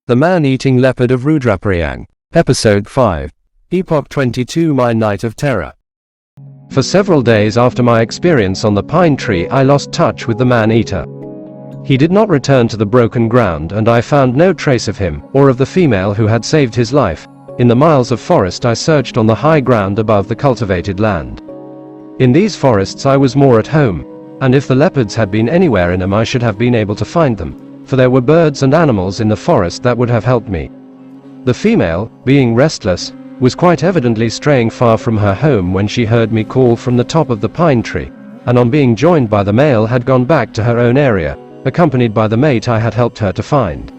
The Man-Eating Leopard of Rudraprayag, Episode 5. Epoch 22 My Night of Terror. For several days after my experience on the pine tree, I lost touch with the man-eater. He did not return to the broken ground, and I found no trace of him, or of the female who had saved his life. In the miles of forest I searched on the high ground above the cultivated land. In these forests I was more at home, and if the leopards had been anywhere in them I should have been able to find them, for there were birds and animals in the forest that would have helped me. The female, being restless, was quite evidently straying far from her home when she heard me call from the top of the pine tree, and on being joined by the male had gone back to her own area, accompanied by the mate I had helped her to find.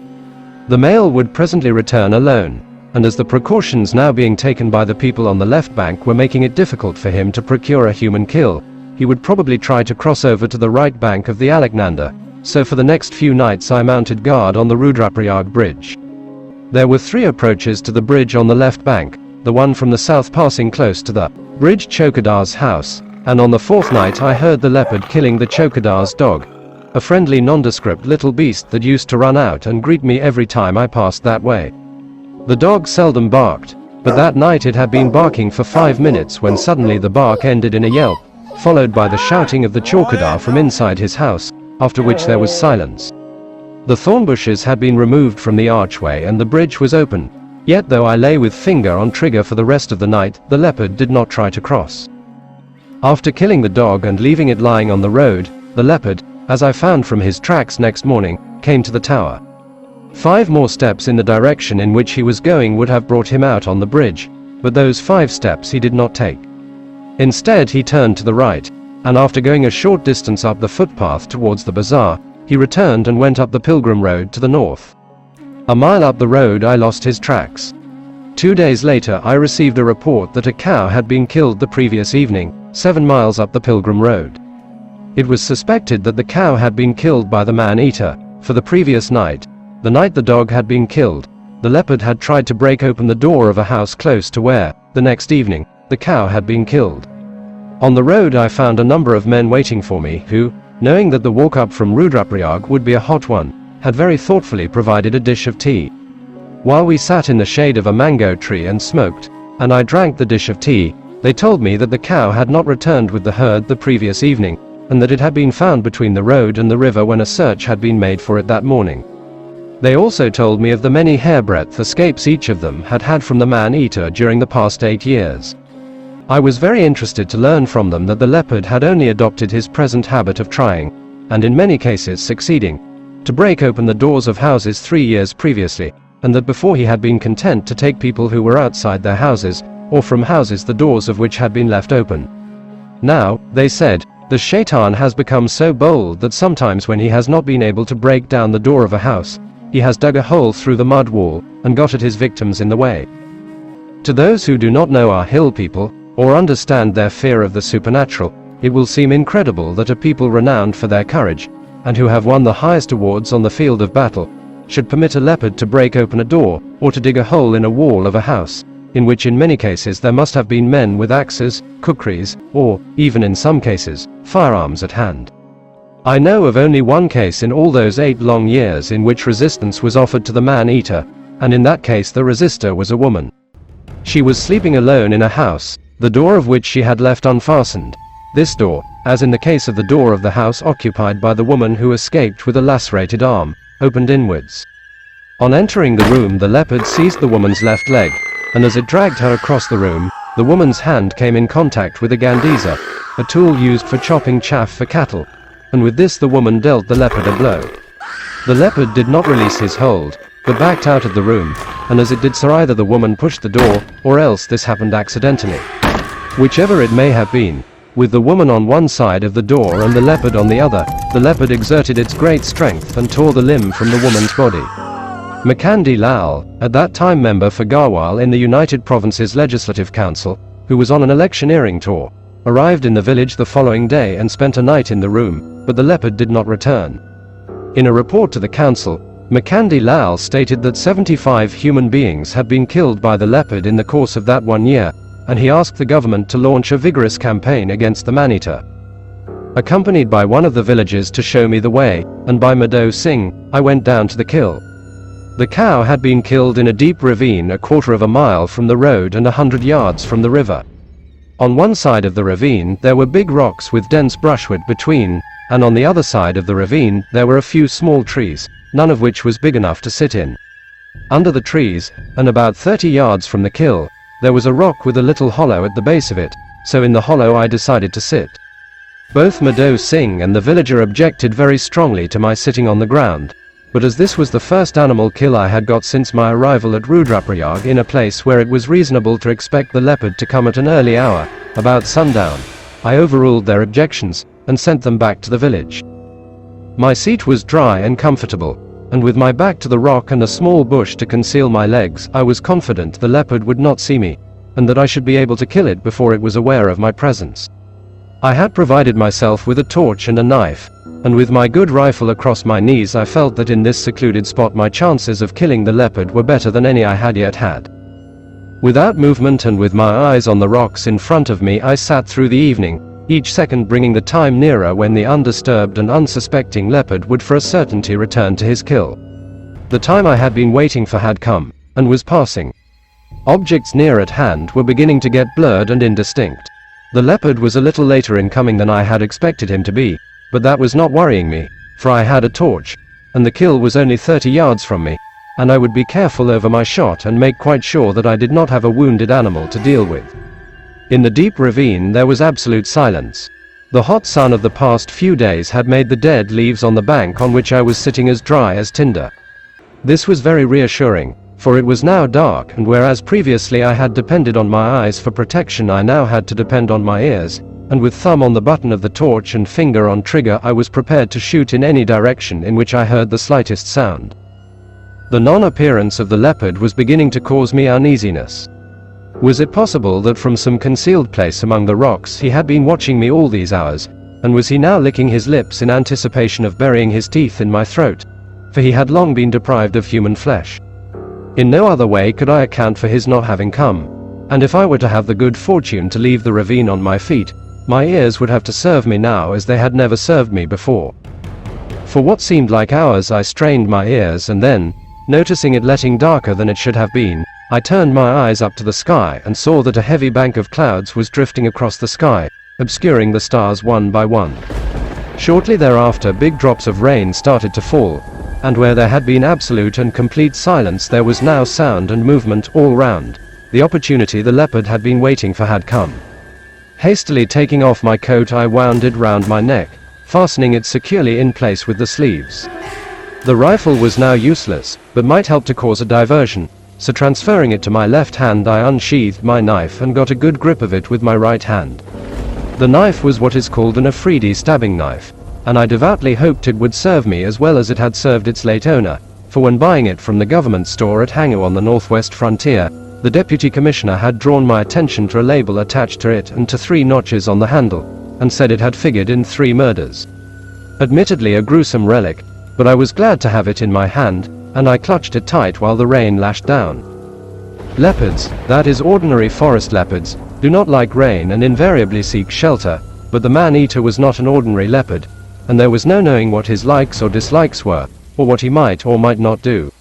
The male would presently return alone, and as the precautions now being taken by the people on the left bank were making it difficult for him to procure a human kill, he would probably try to cross over to the right bank of the Alexander. So for the next few nights I mounted guard on the Rudraparyag bridge. There were 3 approaches to the bridge on the left bank, the one from the south passing close to the bridge chokadar's house, and on the 4th night I heard the leopard killing the chokadar's dog, a friendly nondescript little beast that used to run out and greet me every time I passed that way. The dog seldom barked, but that night it had been barking for 5 minutes when suddenly the bark ended in a yelp, followed by the shouting of the chokadar from inside his house, after which there was silence. The thorn bushes had been removed from the archway and the bridge was open, yet though I lay with finger on trigger for the rest of the night, the leopard did not try to cross. After killing the dog and leaving it lying on the road, the leopard, as I found from his tracks next morning, came to the tower. 5 more steps in the direction in which he was going would have brought him out on the bridge, but those 5 steps he did not take. Instead he turned to the right, and after going a short distance up the footpath towards the bazaar, he returned and went up the pilgrim road to the north. A mile up the road I lost his tracks. 2 days later I received a report that a cow had been killed the previous evening, 7 miles up the pilgrim road. It was suspected that the cow had been killed by the man-eater, for the previous night, the night the dog had been killed, the leopard had tried to break open the door of a house close to where, the next evening, the cow had been killed. On the road I found a number of men waiting for me who, knowing that the walk up from Rudraparyag would be a hot one, had very thoughtfully provided a dish of tea. While we sat in the shade of a mango tree and smoked, and I drank the dish of tea, they told me that the cow had not returned with the herd the previous evening, and that it had been found between the road and the river when a search had been made for it that morning. They also told me of the many hairbreadth escapes each of them had had from the man-eater during the past 8 years. I was very interested to learn from them that the leopard had only adopted his present habit of trying, and in many cases succeeding, to break open the doors of houses 3 years previously, and that before he had been content to take people who were outside their houses, or from houses the doors of which had been left open. Now, they said, the shaitan has become so bold that sometimes when he has not been able to break down the door of a house, he has dug a hole through the mud wall, and got at his victims in the way. To those who do not know our hill people, or understand their fear of the supernatural, it will seem incredible that a people renowned for their courage, and who have won the highest awards on the field of battle, should permit a leopard to break open a door, or to dig a hole in a wall of a house, in which in many cases there must have been men with axes, kukris, or, even in some cases, firearms at hand. I know of only one case in all those 8 long years in which resistance was offered to the man-eater, and in that case the resister was a woman. She was sleeping alone in a house, the door of which she had left unfastened. This door, as in the case of the door of the house occupied by the woman who escaped with a lacerated arm, opened inwards. On entering the room the leopard seized the woman's left leg, and as it dragged her across the room, the woman's hand came in contact with a gandiza, a tool used for chopping chaff for cattle, and with this the woman dealt the leopard a blow. The leopard did not release his hold, but backed out of the room, and as it did so either the woman pushed the door, or else this happened accidentally. Whichever it may have been, with the woman on one side of the door and the leopard on the other, the leopard exerted its great strength and tore the limb from the woman's body. Makandi Lal, at that time member for Garhwal in the United Provinces Legislative Council, who was on an electioneering tour, arrived in the village the following day and spent a night in the room, but the leopard did not return. In a report to the council, Makandi Lal stated that 75 human beings had been killed by the leopard in the course of that 1 year, and he asked the government to launch a vigorous campaign against the man-eater. Accompanied by one of the villagers to show me the way, and by Madho Singh, I went down to the kill. The cow had been killed in a deep ravine a quarter of a mile from the road and 100 yards from the river. On one side of the ravine there were big rocks with dense brushwood between, and on the other side of the ravine there were a few small trees, none of which was big enough to sit in. Under the trees, and about 30 yards from the kill, there was a rock with a little hollow at the base of it, so in the hollow I decided to sit. Both Madho Singh and the villager objected very strongly to my sitting on the ground, but as this was the first animal kill I had got since my arrival at Rudraparyag in a place where it was reasonable to expect the leopard to come at an early hour, about sundown, I overruled their objections, and sent them back to the village. My seat was dry and comfortable, and with my back to the rock and a small bush to conceal my legs, I was confident the leopard would not see me, and that I should be able to kill it before it was aware of my presence. I had provided myself with a torch and a knife, and with my good rifle across my knees I felt that in this secluded spot my chances of killing the leopard were better than any I had yet had. Without movement and with my eyes on the rocks in front of me I sat through the evening, each second bringing the time nearer when the undisturbed and unsuspecting leopard would for a certainty return to his kill. The time I had been waiting for had come, and was passing. Objects near at hand were beginning to get blurred and indistinct. The leopard was a little later in coming than I had expected him to be, but that was not worrying me, for I had a torch, and the kill was only 30 yards from me, and I would be careful over my shot and make quite sure that I did not have a wounded animal to deal with. In the deep ravine there was absolute silence. The hot sun of the past few days had made the dead leaves on the bank on which I was sitting as dry as tinder. This was very reassuring, for it was now dark, and whereas previously I had depended on my eyes for protection, I now had to depend on my ears, and with thumb on the button of the torch and finger on trigger I was prepared to shoot in any direction in which I heard the slightest sound. The non-appearance of the leopard was beginning to cause me uneasiness. Was it possible that from some concealed place among the rocks he had been watching me all these hours, and was he now licking his lips in anticipation of burying his teeth in my throat, for he had long been deprived of human flesh? In no other way could I account for his not having come, and if I were to have the good fortune to leave the ravine on my feet, my ears would have to serve me now as they had never served me before. For what seemed like hours I strained my ears, and then, noticing it letting darker than it should have been, I turned my eyes up to the sky and saw that a heavy bank of clouds was drifting across the sky, obscuring the stars one by one. Shortly thereafter big drops of rain started to fall, and where there had been absolute and complete silence there was now sound and movement all round. The opportunity the leopard had been waiting for had come. Hastily taking off my coat I wound it round my neck, fastening it securely in place with the sleeves. The rifle was now useless, but might help to cause a diversion, so transferring it to my left hand I unsheathed my knife and got a good grip of it with my right hand. The knife was what is called an Afridi stabbing knife, and I devoutly hoped it would serve me as well as it had served its late owner, for when buying it from the government store at Hangu on the northwest frontier, the deputy commissioner had drawn my attention to a label attached to it and to 3 notches on the handle, and said it had figured in 3 murders. Admittedly a gruesome relic, but I was glad to have it in my hand, and I clutched it tight while the rain lashed down. Leopards, that is ordinary forest leopards, do not like rain and invariably seek shelter, but the man-eater was not an ordinary leopard, and there was no knowing what his likes or dislikes were, or what he might or might not do.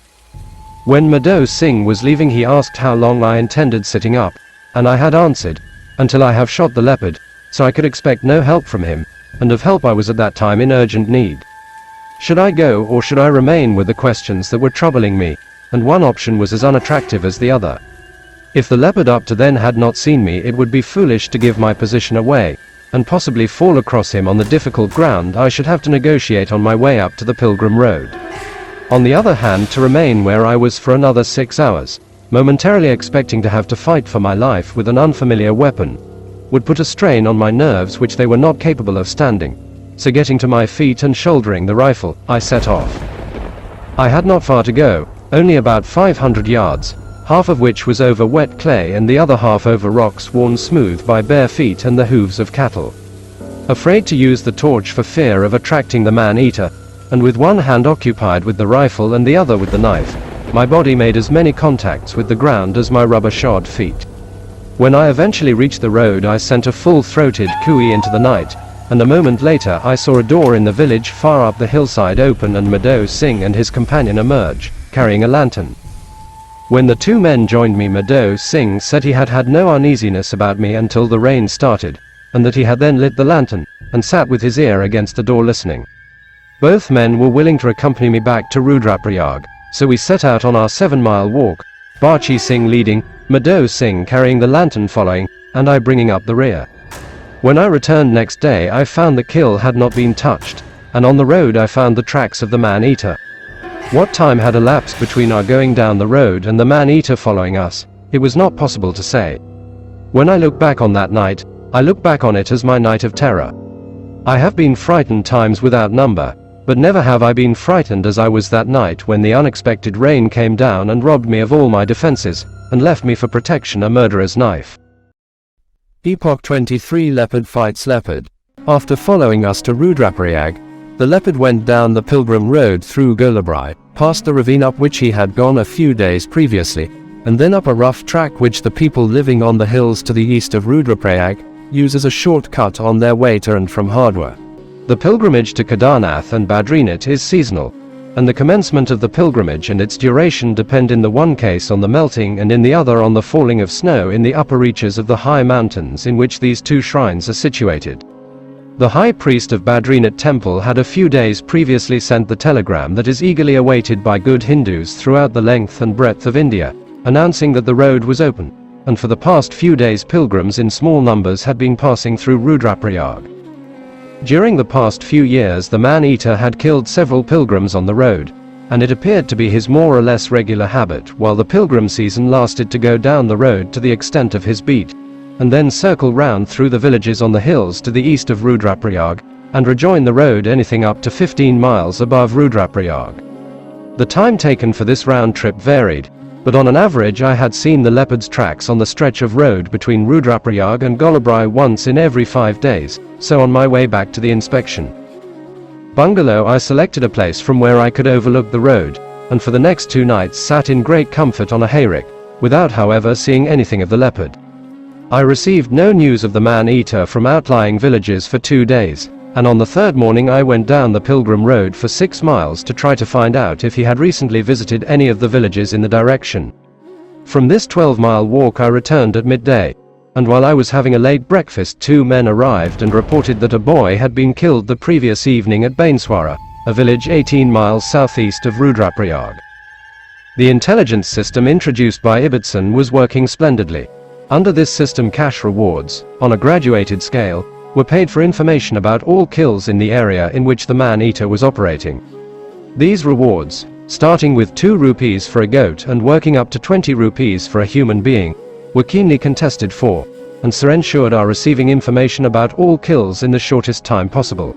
When Madho Singh was leaving he asked how long I intended sitting up, and I had answered, until I have shot the leopard, so I could expect no help from him, and of help I was at that time in urgent need. Should I go or should I remain with the questions that were troubling me, and one option was as unattractive as the other. If the leopard up to then had not seen me it would be foolish to give my position away, and possibly fall across him on the difficult ground I should have to negotiate on my way up to the Pilgrim Road. On the other hand, to remain where I was for another 6 hours, momentarily expecting to have to fight for my life with an unfamiliar weapon, would put a strain on my nerves which they were not capable of standing. So getting to my feet and shouldering the rifle, I set off. I had not far to go, only about 500 yards, half of which was over wet clay and the other half over rocks worn smooth by bare feet and the hooves of cattle. Afraid to use the torch for fear of attracting the man-eater, and with one hand occupied with the rifle and the other with the knife, my body made as many contacts with the ground as my rubber-shod feet. When I eventually reached the road I sent a full-throated cooey into the night, and a moment later I saw a door in the village far up the hillside open and Madho Singh and his companion emerge, carrying a lantern. When the two men joined me, Madho Singh said he had had no uneasiness about me until the rain started, and that he had then lit the lantern, and sat with his ear against the door listening. Both men were willing to accompany me back to Rudraprayag, so we set out on our 7-mile walk, Bachi Singh leading, Madho Singh carrying the lantern following, and I bringing up the rear. When I returned next day, I found the kill had not been touched, and on the road I found the tracks of the man-eater. What time had elapsed between our going down the road and the man-eater following us, it was not possible to say. When I look back on that night, I look back on it as my night of terror. I have been frightened times without number, but never have I been frightened as I was that night when the unexpected rain came down and robbed me of all my defenses, and left me for protection a murderer's knife. Epoch 23 Leopard fights Leopard. After following us to Rudraparyag, the Leopard went down the pilgrim road through Golabrai, past the ravine up which he had gone a few days previously, and then up a rough track which the people living on the hills to the east of Rudraprayag use as a shortcut on their way to and from Hardwar. The pilgrimage to Kedarnath and Badrinath is seasonal, and the commencement of the pilgrimage and its duration depend in the one case on the melting and in the other on the falling of snow in the upper reaches of the high mountains in which these two shrines are situated. The high priest of Badrinath temple had a few days previously sent the telegram that is eagerly awaited by good Hindus throughout the length and breadth of India, announcing that the road was open, and for the past few days pilgrims in small numbers had been passing through Rudraprayag. During the past few years the man-eater had killed several pilgrims on the road, and it appeared to be his more or less regular habit while the pilgrim season lasted to go down the road to the extent of his beat, and then circle round through the villages on the hills to the east of Rudraprayag, and rejoin the road anything up to 15 miles above Rudraprayag. The time taken for this round trip varied, but on an average I had seen the leopard's tracks on the stretch of road between Rudraprayag and Golabrai once in every 5 days, so on my way back to the inspection bungalow I selected a place from where I could overlook the road, and for the next 2 nights sat in great comfort on a hayrick, without however seeing anything of the leopard. I received no news of the man-eater from outlying villages for 2 days, and on the 3rd morning I went down the pilgrim road for 6 miles to try to find out if he had recently visited any of the villages in the direction. From this 12-mile walk I returned at midday, and while I was having a late breakfast 2 men arrived and reported that a boy had been killed the previous evening at Bainswara, a village 18 miles southeast of Rudraprayag. The intelligence system introduced by Ibbotson was working splendidly. Under this system cash rewards, on a graduated scale, were paid for information about all kills in the area in which the man-eater was operating. These rewards, starting with 2 rupees for a goat and working up to 20 rupees for a human being, were keenly contested for, and so ensured our receiving information about all kills in the shortest time possible.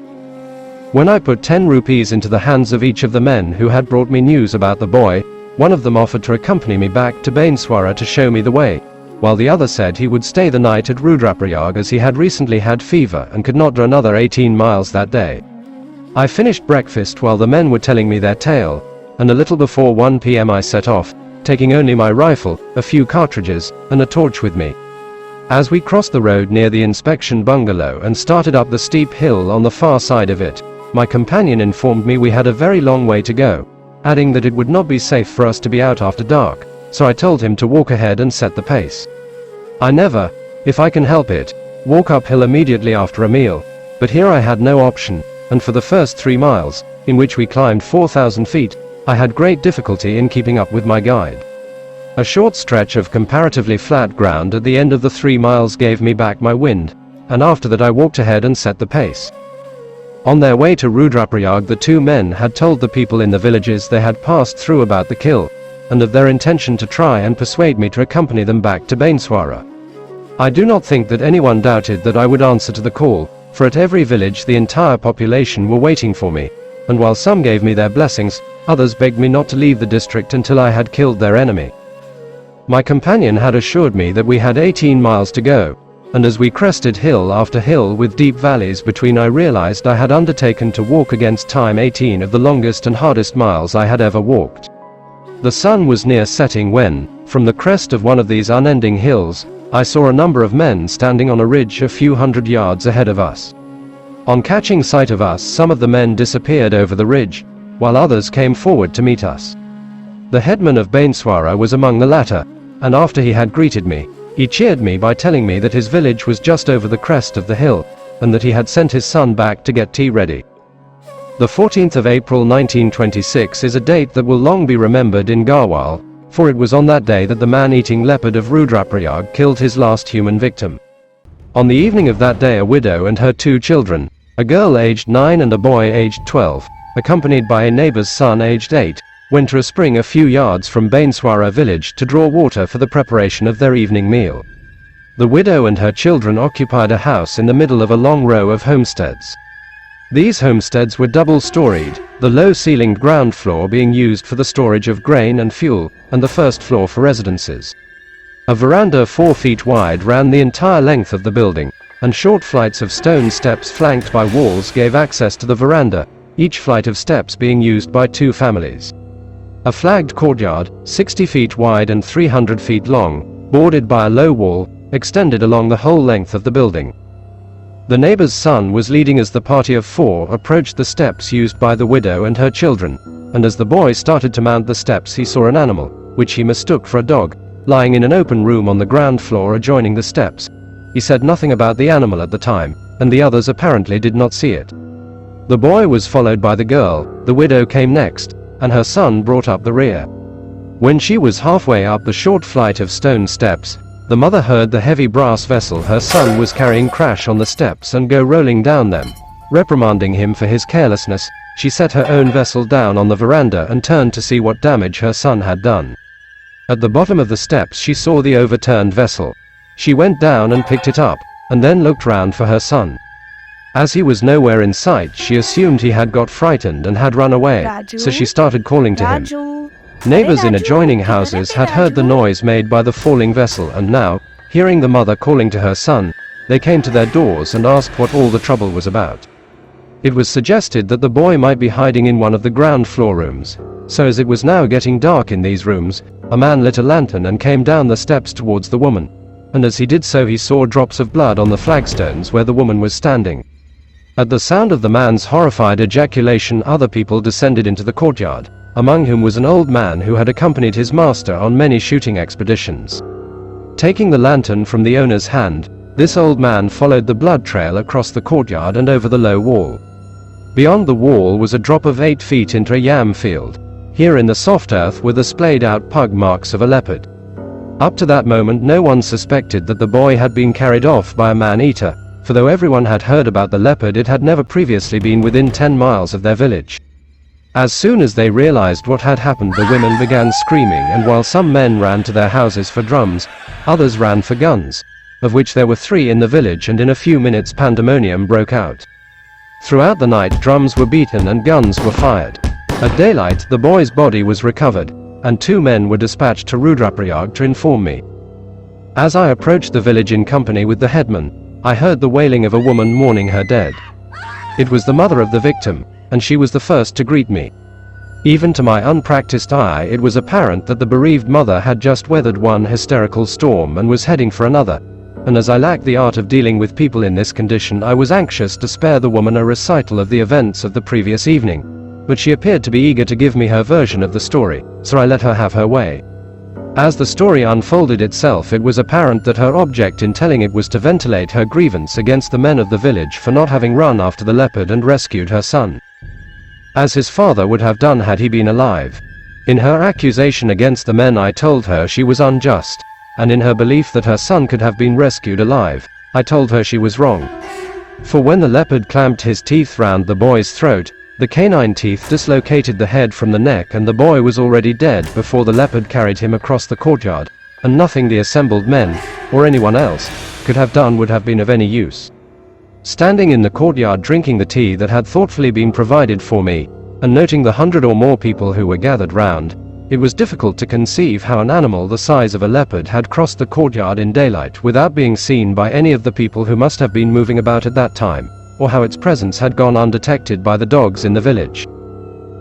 When I put 10 rupees into the hands of each of the men who had brought me news about the boy, one of them offered to accompany me back to Bainswara to show me the way, while the other said he would stay the night at Rudraprayag as he had recently had fever and could not do another 18 miles that day. I finished breakfast while the men were telling me their tale, and a little before 1 p.m. I set off, taking only my rifle, a few cartridges, and a torch with me. As we crossed the road near the inspection bungalow and started up the steep hill on the far side of it, my companion informed me we had a very long way to go, adding that it would not be safe for us to be out after dark, so I told him to walk ahead and set the pace. I never, if I can help it, walk uphill immediately after a meal, but here I had no option, and for the first 3 miles, in which we climbed 4,000 feet, I had great difficulty in keeping up with my guide. A short stretch of comparatively flat ground at the end of the 3 miles gave me back my wind, and after that I walked ahead and set the pace. On their way to Rudraprayag the 2 men had told the people in the villages they had passed through about the kill, and of their intention to try and persuade me to accompany them back to Bainswara. I do not think that anyone doubted that I would answer to the call, for at every village the entire population were waiting for me, and while some gave me their blessings, others begged me not to leave the district until I had killed their enemy. My companion had assured me that we had 18 miles to go, and as we crested hill after hill with deep valleys between I realized I had undertaken to walk against time 18 of the longest and hardest miles I had ever walked. The sun was near setting when, from the crest of one of these unending hills, I saw a number of men standing on a ridge a few hundred yards ahead of us. On catching sight of us, some of the men disappeared over the ridge, while others came forward to meet us. The headman of Bainswara was among the latter, and after he had greeted me, he cheered me by telling me that his village was just over the crest of the hill, and that he had sent his son back to get tea ready. The 14th of April 1926 is a date that will long be remembered in Garhwal, for it was on that day that the man-eating Leopard of Rudraprayag killed his last human victim. On the evening of that day, a widow and her 2 children, a girl aged 9 and a boy aged 12, accompanied by a neighbor's son aged 8, went to a spring a few yards from Bainswara village to draw water for the preparation of their evening meal. The widow and her children occupied a house in the middle of a long row of homesteads. These homesteads were double-storied, the low-ceilinged ground floor being used for the storage of grain and fuel, and the first floor for residences. A veranda 4 feet wide ran the entire length of the building, and short flights of stone steps flanked by walls gave access to the veranda, each flight of steps being used by 2 families. A flagged courtyard, 60 feet wide and 300 feet long, bordered by a low wall, extended along the whole length of the building. The neighbor's son was leading as the party of 4 approached the steps used by the widow and her children, and as the boy started to mount the steps he saw an animal, which he mistook for a dog, lying in an open room on the ground floor adjoining the steps. He said nothing about the animal at the time, and the others apparently did not see it. The boy was followed by the girl, the widow came next, and her son brought up the rear. When she was halfway up the short flight of stone steps, the mother heard the heavy brass vessel her son was carrying crash on the steps and go rolling down them. Reprimanding him for his carelessness, she set her own vessel down on the veranda and turned to see what damage her son had done. At the bottom of the steps she saw the overturned vessel. She went down and picked it up, and then looked round for her son. As he was nowhere in sight, she assumed he had got frightened and had run away, so she started calling to him. Neighbors in adjoining houses had heard the noise made by the falling vessel, and now, hearing the mother calling to her son, they came to their doors and asked what all the trouble was about. It was suggested that the boy might be hiding in one of the ground floor rooms, so as it was now getting dark in these rooms, a man lit a lantern and came down the steps towards the woman, and as he did so he saw drops of blood on the flagstones where the woman was standing. At the sound of the man's horrified ejaculation, other people descended into the courtyard, among whom was an old man who had accompanied his master on many shooting expeditions. Taking the lantern from the owner's hand, this old man followed the blood trail across the courtyard and over the low wall. Beyond the wall was a drop of 8 feet into a yam field. Here in the soft earth were the splayed out pug marks of a leopard. Up to that moment no one suspected that the boy had been carried off by a man-eater, for though everyone had heard about the leopard, it had never previously been within 10 miles of their village. As soon as they realized what had happened, the women began screaming, and while some men ran to their houses for drums, others ran for guns, of which there were 3 in the village, and in a few minutes pandemonium broke out. Throughout the night drums were beaten and guns were fired. At daylight the boy's body was recovered, and 2 men were dispatched to Rudraparyag to inform me. As I approached the village in company with the headman, I heard the wailing of a woman mourning her dead. It was the mother of the victim, and she was the first to greet me. Even to my unpracticed eye it was apparent that the bereaved mother had just weathered one hysterical storm and was heading for another, and as I lacked the art of dealing with people in this condition, I was anxious to spare the woman a recital of the events of the previous evening, but she appeared to be eager to give me her version of the story, so I let her have her way. As the story unfolded itself, it was apparent that her object in telling it was to ventilate her grievance against the men of the village for not having run after the leopard and rescued her son, as his father would have done had he been alive. In her accusation against the men, I told her she was unjust, and in her belief that her son could have been rescued alive, I told her she was wrong. For when the leopard clamped his teeth round the boy's throat, the canine teeth dislocated the head from the neck, and the boy was already dead before the leopard carried him across the courtyard, and nothing the assembled men, or anyone else, could have done would have been of any use. Standing in the courtyard drinking the tea that had thoughtfully been provided for me, and noting the 100 or more people who were gathered round, it was difficult to conceive how an animal the size of a leopard had crossed the courtyard in daylight without being seen by any of the people who must have been moving about at that time, or how its presence had gone undetected by the dogs in the village.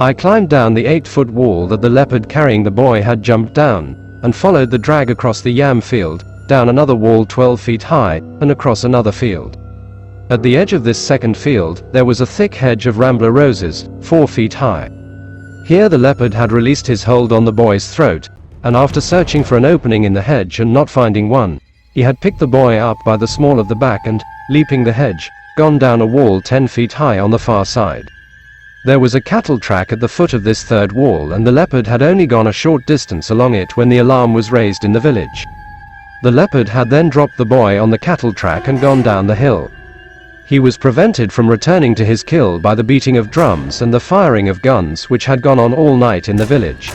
I climbed down the 8-foot wall that the leopard carrying the boy had jumped down, and followed the drag across the yam field, down another wall 12 feet high, and across another field. At the edge of this second field, there was a thick hedge of rambler roses, 4 feet high. Here the leopard had released his hold on the boy's throat, and after searching for an opening in the hedge and not finding one, he had picked the boy up by the small of the back and, leaping the hedge, gone down a wall 10 feet high on the far side. There was a cattle track at the foot of this third wall, and the leopard had only gone a short distance along it when the alarm was raised in the village. The leopard had then dropped the boy on the cattle track and gone down the hill. He was prevented from returning to his kill by the beating of drums and the firing of guns which had gone on all night in the village.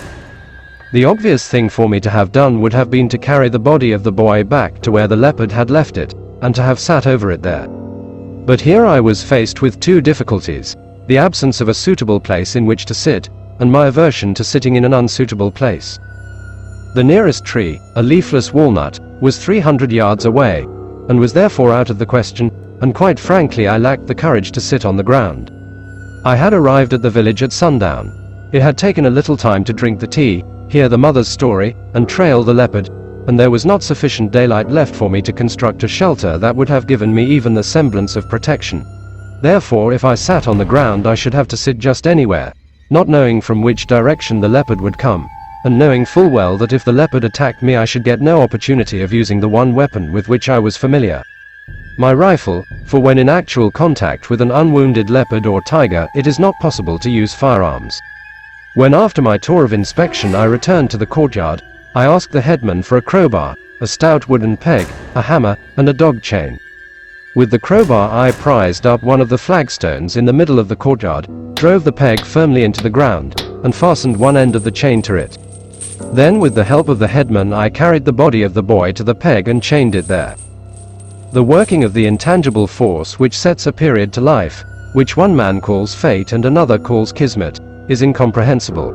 The obvious thing for me to have done would have been to carry the body of the boy back to where the leopard had left it, and to have sat over it there. But here I was faced with two difficulties: the absence of a suitable place in which to sit, and my aversion to sitting in an unsuitable place. The nearest tree, a leafless walnut, was 300 yards away, and was therefore out of the question, and quite frankly I lacked the courage to sit on the ground. I had arrived at the village at sundown. It had taken a little time to drink the tea, hear the mother's story, and trail the leopard, and there was not sufficient daylight left for me to construct a shelter that would have given me even the semblance of protection. Therefore, if I sat on the ground, I should have to sit just anywhere, not knowing from which direction the leopard would come, and knowing full well that if the leopard attacked me I should get no opportunity of using the one weapon with which I was familiar: my rifle, for when in actual contact with an unwounded leopard or tiger it is not possible to use firearms. When after my tour of inspection I returned to the courtyard, I asked the headman for a crowbar, a stout wooden peg, a hammer, and a dog chain. With the crowbar I prized up one of the flagstones in the middle of the courtyard, drove the peg firmly into the ground, and fastened one end of the chain to it. Then with the help of the headman I carried the body of the boy to the peg and chained it there. The working of the intangible force which sets a period to life, which one man calls fate and another calls kismet, is incomprehensible.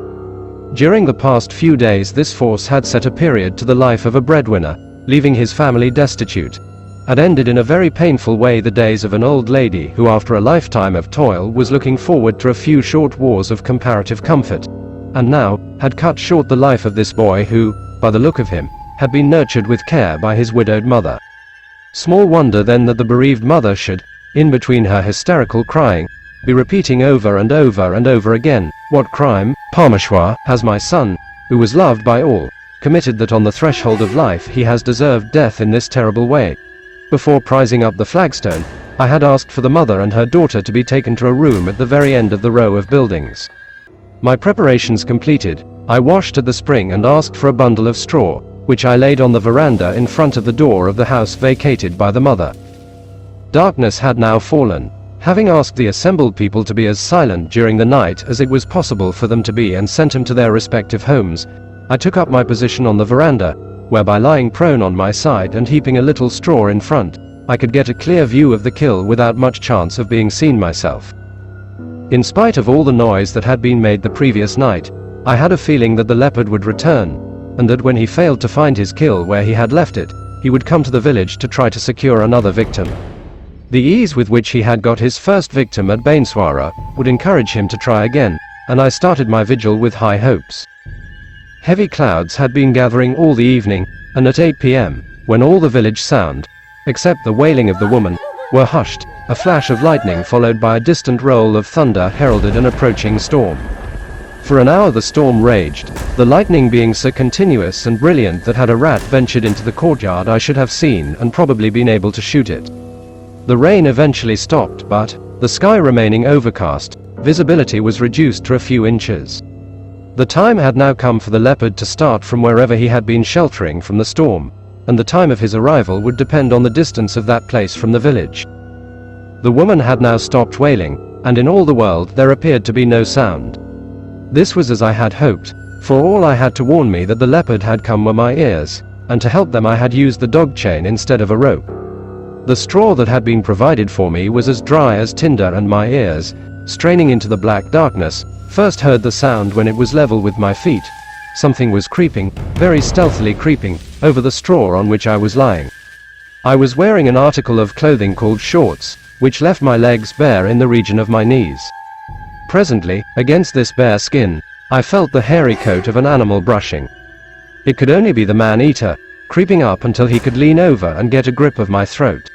During the past few days this force had set a period to the life of a breadwinner, leaving his family destitute, had ended in a very painful way the days of an old lady who after a lifetime of toil was looking forward to a few short wars of comparative comfort, and now had cut short the life of this boy who, by the look of him, had been nurtured with care by his widowed mother. Small wonder then that the bereaved mother should, in between her hysterical crying, be repeating over and over and over again, "What crime, Parmeshwar, has my son, who was loved by all, committed that on the threshold of life he has deserved death in this terrible way?" Before prizing up the flagstone, I had asked for the mother and her daughter to be taken to a room at the very end of the row of buildings. My preparations completed, I washed at the spring and asked for a bundle of straw, which I laid on the veranda in front of the door of the house vacated by the mother. Darkness had now fallen. Having asked the assembled people to be as silent during the night as it was possible for them to be and sent them to their respective homes, I took up my position on the veranda, where by lying prone on my side and heaping a little straw in front, I could get a clear view of the kill without much chance of being seen myself. In spite of all the noise that had been made the previous night, I had a feeling that the leopard would return, and that when he failed to find his kill where he had left it, he would come to the village to try to secure another victim. The ease with which he had got his first victim at Bainswara would encourage him to try again, and I started my vigil with high hopes. Heavy clouds had been gathering all the evening, and at 8 p.m., when all the village sound, except the wailing of the woman, were hushed, a flash of lightning followed by a distant roll of thunder heralded an approaching storm. For an hour the storm raged, the lightning being so continuous and brilliant that had a rat ventured into the courtyard I should have seen and probably been able to shoot it. The rain eventually stopped, but, the sky remaining overcast, visibility was reduced to a few inches. The time had now come for the leopard to start from wherever he had been sheltering from the storm, and the time of his arrival would depend on the distance of that place from the village. The woman had now stopped wailing, and in all the world there appeared to be no sound. This was as I had hoped, for all I had to warn me that the leopard had come were my ears, and to help them I had used the dog chain instead of a rope. The straw that had been provided for me was as dry as tinder, and my ears, straining into the black darkness, first heard the sound when it was level with my feet. Something was creeping, very stealthily creeping, over the straw on which I was lying. I was wearing an article of clothing called shorts, which left my legs bare in the region of my knees. Presently, against this bare skin, I felt the hairy coat of an animal brushing. It could only be the man-eater, creeping up until he could lean over and get a grip of my throat.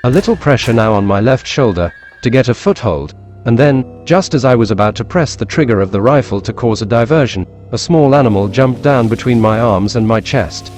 A little pressure now on my left shoulder, to get a foothold, and then, just as I was about to press the trigger of the rifle to cause a diversion, a small animal jumped down between my arms and my chest.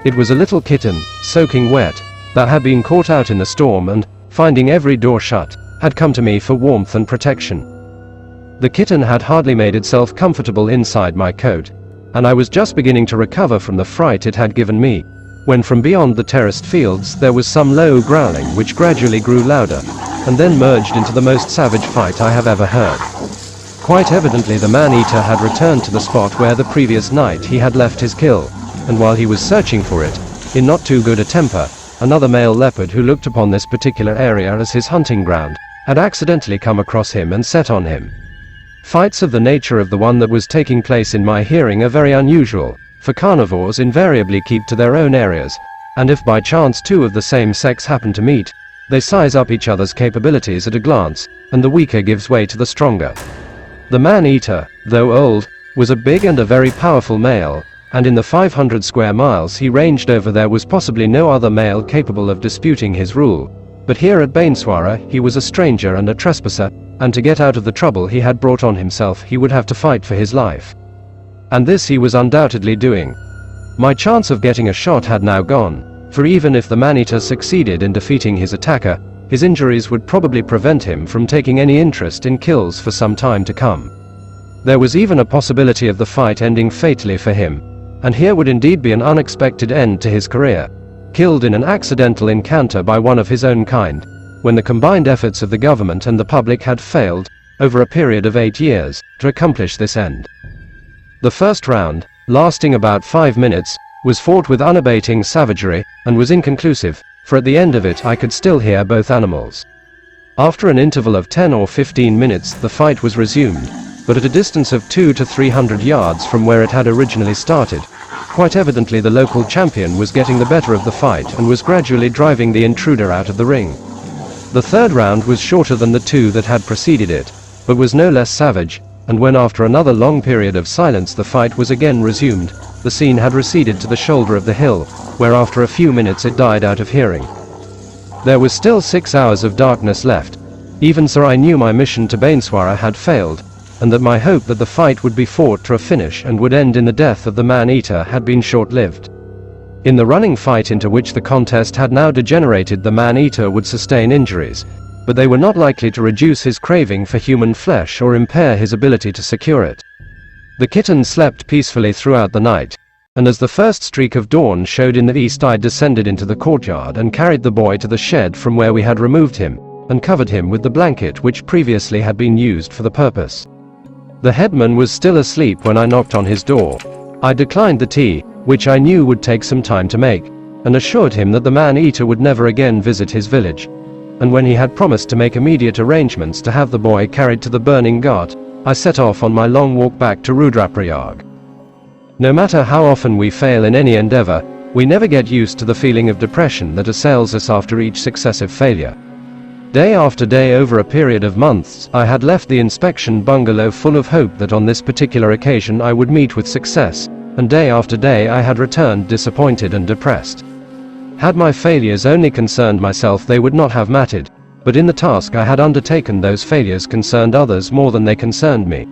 It was a little kitten, soaking wet, that had been caught out in the storm and, finding every door shut, had come to me for warmth and protection. The kitten had hardly made itself comfortable inside my coat, and I was just beginning to recover from the fright it had given me, when from beyond the terraced fields there was some low growling which gradually grew louder, and then merged into the most savage fight I have ever heard. Quite evidently the man-eater had returned to the spot where the previous night he had left his kill, and while he was searching for it, in not too good a temper, another male leopard who looked upon this particular area as his hunting ground, had accidentally come across him and set on him. Fights of the nature of the one that was taking place in my hearing are very unusual, for carnivores invariably keep to their own areas, and if by chance two of the same sex happen to meet, they size up each other's capabilities at a glance, and the weaker gives way to the stronger. The man-eater, though old, was a big and a very powerful male, and in the 500 square miles he ranged over there was possibly no other male capable of disputing his rule. But here at Bainswara he was a stranger and a trespasser, and to get out of the trouble he had brought on himself he would have to fight for his life. And this he was undoubtedly doing. My chance of getting a shot had now gone, for even if the man-eater succeeded in defeating his attacker, his injuries would probably prevent him from taking any interest in kills for some time to come. There was even a possibility of the fight ending fatally for him, and here would indeed be an unexpected end to his career, killed in an accidental encounter by one of his own kind, when the combined efforts of the government and the public had failed, over a period of 8 years, to accomplish this end. The first round, lasting about 5 minutes, was fought with unabating savagery, and was inconclusive, for at the end of it I could still hear both animals. After an interval of 10 or 15 minutes the fight was resumed, but at a distance of 200 to 300 yards from where it had originally started. Quite evidently the local champion was getting the better of the fight and was gradually driving the intruder out of the ring. The third round was shorter than the two that had preceded it, but was no less savage, and when after another long period of silence the fight was again resumed, the scene had receded to the shoulder of the hill, where after a few minutes it died out of hearing. There was still 6 hours of darkness left. Even so I knew my mission to Bainswara had failed, and that my hope that the fight would be fought to a finish and would end in the death of the man-eater had been short-lived. In the running fight into which the contest had now degenerated, the man-eater would sustain injuries, but they were not likely to reduce his craving for human flesh or impair his ability to secure it. The kitten slept peacefully throughout the night, and as the first streak of dawn showed in the east I descended into the courtyard and carried the boy to the shed from where we had removed him, and covered him with the blanket which previously had been used for the purpose. The headman was still asleep when I knocked on his door. I declined the tea, which I knew would take some time to make, and assured him that the man-eater would never again visit his village. And when he had promised to make immediate arrangements to have the boy carried to the burning ghat, I set off on my long walk back to Rudraparyag. No matter how often we fail in any endeavor, we never get used to the feeling of depression that assails us after each successive failure. Day after day over a period of months, I had left the inspection bungalow full of hope that on this particular occasion I would meet with success, and day after day I had returned disappointed and depressed. Had my failures only concerned myself they would not have mattered, but in the task I had undertaken those failures concerned others more than they concerned me.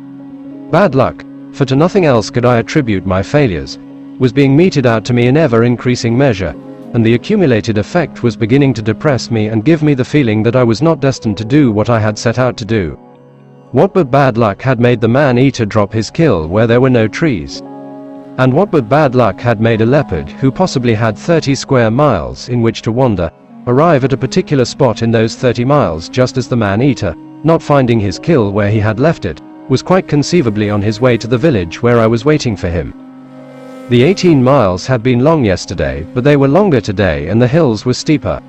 Bad luck, for to nothing else could I attribute my failures, was being meted out to me in ever-increasing measure, and the accumulated effect was beginning to depress me and give me the feeling that I was not destined to do what I had set out to do. What but bad luck had made the man-eater drop his kill where there were no trees? And what but bad luck had made a leopard, who possibly had 30 square miles in which to wander, arrive at a particular spot in those 30 miles just as the man-eater, not finding his kill where he had left it, was quite conceivably on his way to the village where I was waiting for him? The 18 miles had been long yesterday, but they were longer today and the hills were steeper.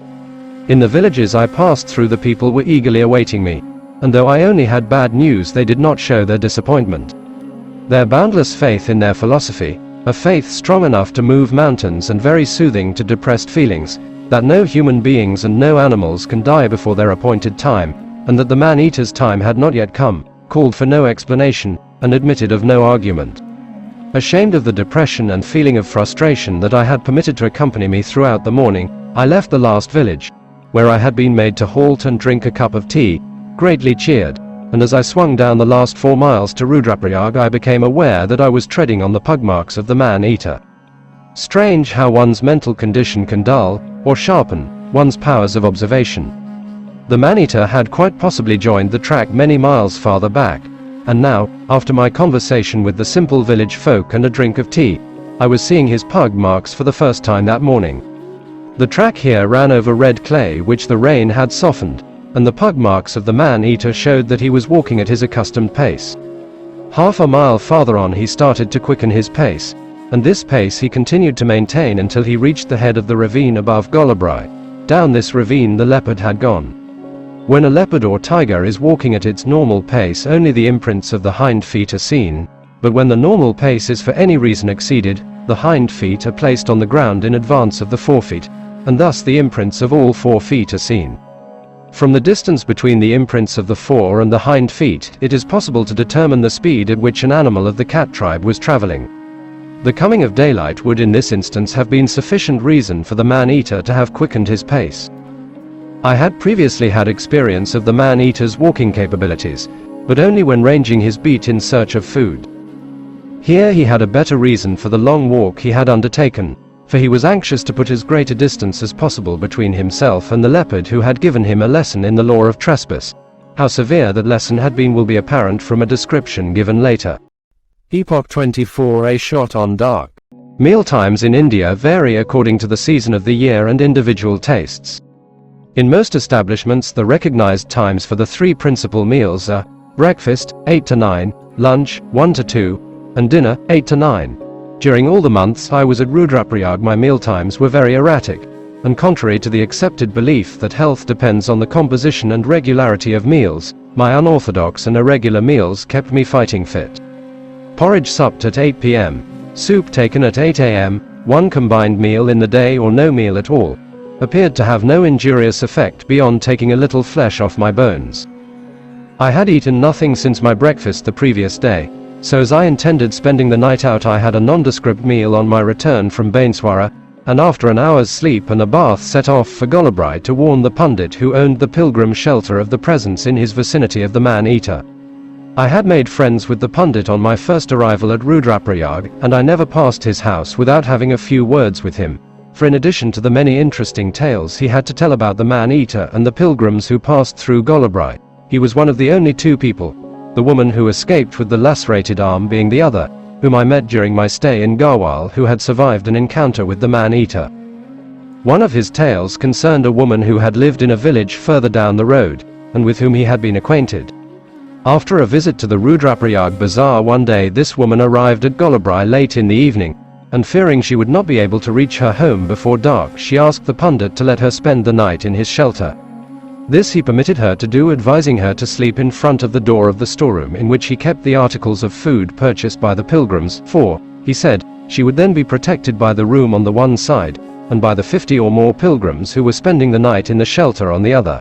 In the villages I passed through the people were eagerly awaiting me, and though I only had bad news they did not show their disappointment. Their boundless faith in their philosophy, a faith strong enough to move mountains and very soothing to depressed feelings, that no human beings and no animals can die before their appointed time, and that the man-eater's time had not yet come, called for no explanation, and admitted of no argument. Ashamed of the depression and feeling of frustration that I had permitted to accompany me throughout the morning, I left the last village, where I had been made to halt and drink a cup of tea, greatly cheered, and as I swung down the last 4 miles to Rudraparyag I became aware that I was treading on the pug marks of the man-eater. Strange how one's mental condition can dull, or sharpen, one's powers of observation. The man-eater had quite possibly joined the track many miles farther back, and now, after my conversation with the simple village folk and a drink of tea, I was seeing his pug marks for the first time that morning. The track here ran over red clay which the rain had softened, and the pug marks of the man-eater showed that he was walking at his accustomed pace. Half a mile farther on he started to quicken his pace, and this pace he continued to maintain until he reached the head of the ravine above Golabrai. Down this ravine the leopard had gone. When a leopard or tiger is walking at its normal pace only the imprints of the hind feet are seen, but when the normal pace is for any reason exceeded, the hind feet are placed on the ground in advance of the forefeet, and thus the imprints of all 4 feet are seen. From the distance between the imprints of the fore and the hind feet, it is possible to determine the speed at which an animal of the cat tribe was traveling. The coming of daylight would in this instance have been sufficient reason for the man-eater to have quickened his pace. I had previously had experience of the man-eater's walking capabilities, but only when ranging his beat in search of food. Here he had a better reason for the long walk he had undertaken, for he was anxious to put as great a distance as possible between himself and the leopard who had given him a lesson in the law of trespass. How severe that lesson had been will be apparent from a description given later. Epoch 24. A shot on dark. Meal times in India vary according to the season of the year and individual tastes. In most establishments the recognized times for the 3 principal meals are breakfast, 8 to 9, lunch, 1 to 2, and dinner, 8 to 9. During all the months I was at Rudraparyag my mealtimes were very erratic, and contrary to the accepted belief that health depends on the composition and regularity of meals, my unorthodox and irregular meals kept me fighting fit. Porridge supped at 8 p.m., soup taken at 8 a.m., one combined meal in the day or no meal at all, appeared to have no injurious effect beyond taking a little flesh off my bones. I had eaten nothing since my breakfast the previous day, so as I intended spending the night out I had a nondescript meal on my return from Bainswara, and after an hour's sleep and a bath set off for Golabrai to warn the pundit who owned the pilgrim shelter of the presence in his vicinity of the man-eater. I had made friends with the pundit on my first arrival at Rudraparyag, and I never passed his house without having a few words with him, for in addition to the many interesting tales he had to tell about the man-eater and the pilgrims who passed through Golabrai, he was one of the only 2 people, the woman who escaped with the lacerated arm being the other, whom I met during my stay in Garhwal who had survived an encounter with the man-eater. One of his tales concerned a woman who had lived in a village further down the road, and with whom he had been acquainted. After a visit to the Rudraparyag bazaar one day this woman arrived at Golabrai late in the evening, and fearing she would not be able to reach her home before dark she asked the pundit to let her spend the night in his shelter. This he permitted her to do, advising her to sleep in front of the door of the storeroom in which he kept the articles of food purchased by the pilgrims, for, he said, she would then be protected by the room on the one side, and by the 50 or more pilgrims who were spending the night in the shelter on the other.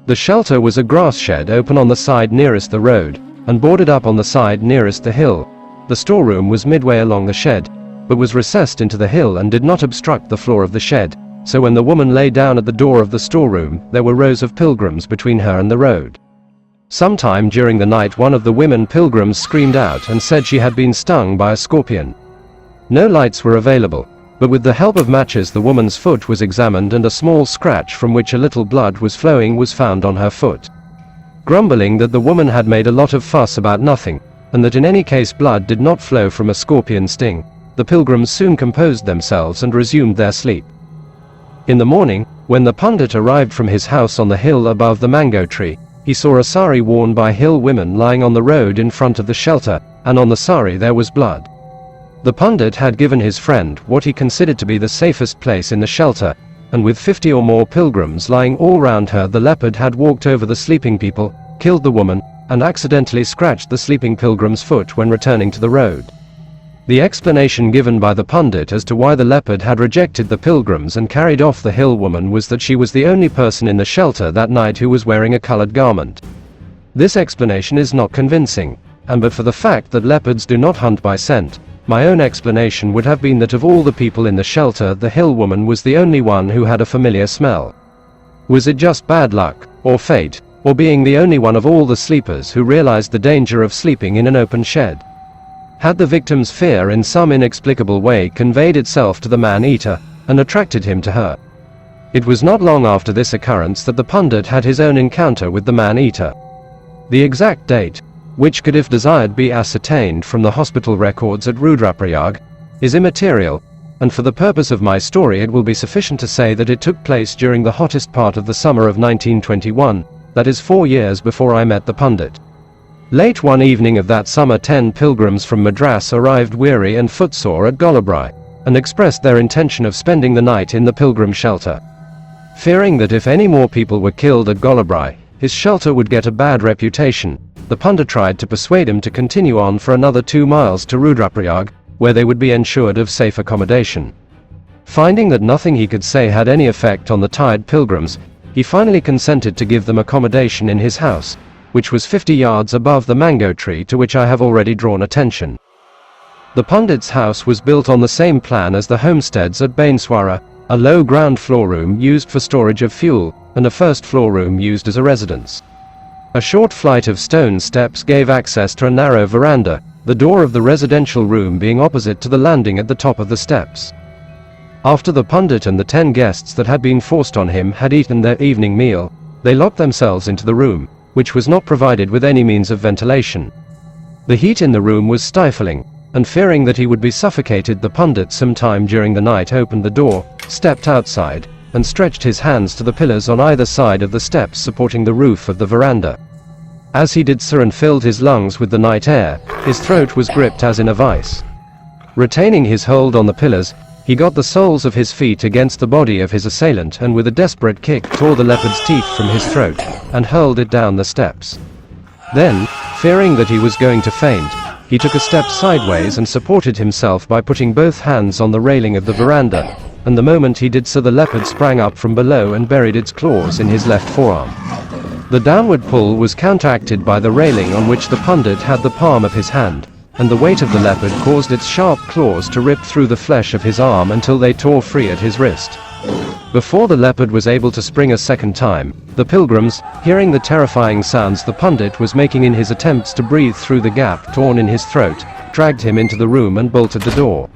The shelter was a grass shed open on the side nearest the road, and boarded up on the side nearest the hill. The storeroom was midway along the shed, but was recessed into the hill and did not obstruct the floor of the shed. So when the woman lay down at the door of the storeroom, there were rows of pilgrims between her and the road. Sometime during the night one of the women pilgrims screamed out and said she had been stung by a scorpion. No lights were available, but with the help of matches the woman's foot was examined and a small scratch from which a little blood was flowing was found on her foot. Grumbling that the woman had made a lot of fuss about nothing, and that in any case blood did not flow from a scorpion sting, the pilgrims soon composed themselves and resumed their sleep. In the morning, when the pundit arrived from his house on the hill above the mango tree, he saw a sari worn by hill women lying on the road in front of the shelter, and on the sari there was blood. The pundit had given his friend what he considered to be the safest place in the shelter, and with 50 or more pilgrims lying all round her the leopard had walked over the sleeping people, killed the woman, and accidentally scratched the sleeping pilgrim's foot when returning to the road. The explanation given by the pundit as to why the leopard had rejected the pilgrims and carried off the hill woman was that she was the only person in the shelter that night who was wearing a colored garment. This explanation is not convincing, and but for the fact that leopards do not hunt by scent, my own explanation would have been that of all the people in the shelter the hill woman was the only one who had a familiar smell. Was it just bad luck, or fate, or being the only one of all the sleepers who realized the danger of sleeping in an open shed? Had the victim's fear in some inexplicable way conveyed itself to the man-eater, and attracted him to her? It was not long after this occurrence that the pundit had his own encounter with the man-eater. The exact date, which could if desired be ascertained from the hospital records at Rudraparyag, is immaterial, and for the purpose of my story it will be sufficient to say that it took place during the hottest part of the summer of 1921, that is 4 years before I met the pundit. Late one evening of that summer 10 pilgrims from Madras arrived weary and footsore at Golabrai, and expressed their intention of spending the night in the pilgrim shelter. Fearing that if any more people were killed at Golabrai, his shelter would get a bad reputation, the pundit tried to persuade him to continue on for another 2 miles to Rudraparyag, where they would be ensured of safe accommodation. Finding that nothing he could say had any effect on the tired pilgrims, he finally consented to give them accommodation in his house, which was 50 yards above the mango tree to which I have already drawn attention. The pundit's house was built on the same plan as the homesteads at Bainswara, a low ground floor room used for storage of fuel, and a first floor room used as a residence. A short flight of stone steps gave access to a narrow veranda, the door of the residential room being opposite to the landing at the top of the steps. After the pundit and the 10 guests that had been forced on him had eaten their evening meal, they locked themselves into the room, which was not provided with any means of ventilation. The heat in the room was stifling, and fearing that he would be suffocated, the pundit sometime during the night opened the door, stepped outside, and stretched his hands to the pillars on either side of the steps supporting the roof of the veranda. As he did so and filled his lungs with the night air, his throat was gripped as in a vice. Retaining his hold on the pillars, he got the soles of his feet against the body of his assailant and with a desperate kick tore the leopard's teeth from his throat, and hurled it down the steps. Then, fearing that he was going to faint, he took a step sideways and supported himself by putting both hands on the railing of the veranda, and the moment he did so the leopard sprang up from below and buried its claws in his left forearm. The downward pull was counteracted by the railing on which the pundit had the palm of his hand, and the weight of the leopard caused its sharp claws to rip through the flesh of his arm until they tore free at his wrist. Before the leopard was able to spring a second time, the pilgrims, hearing the terrifying sounds the pundit was making in his attempts to breathe through the gap torn in his throat, dragged him into the room and bolted the door.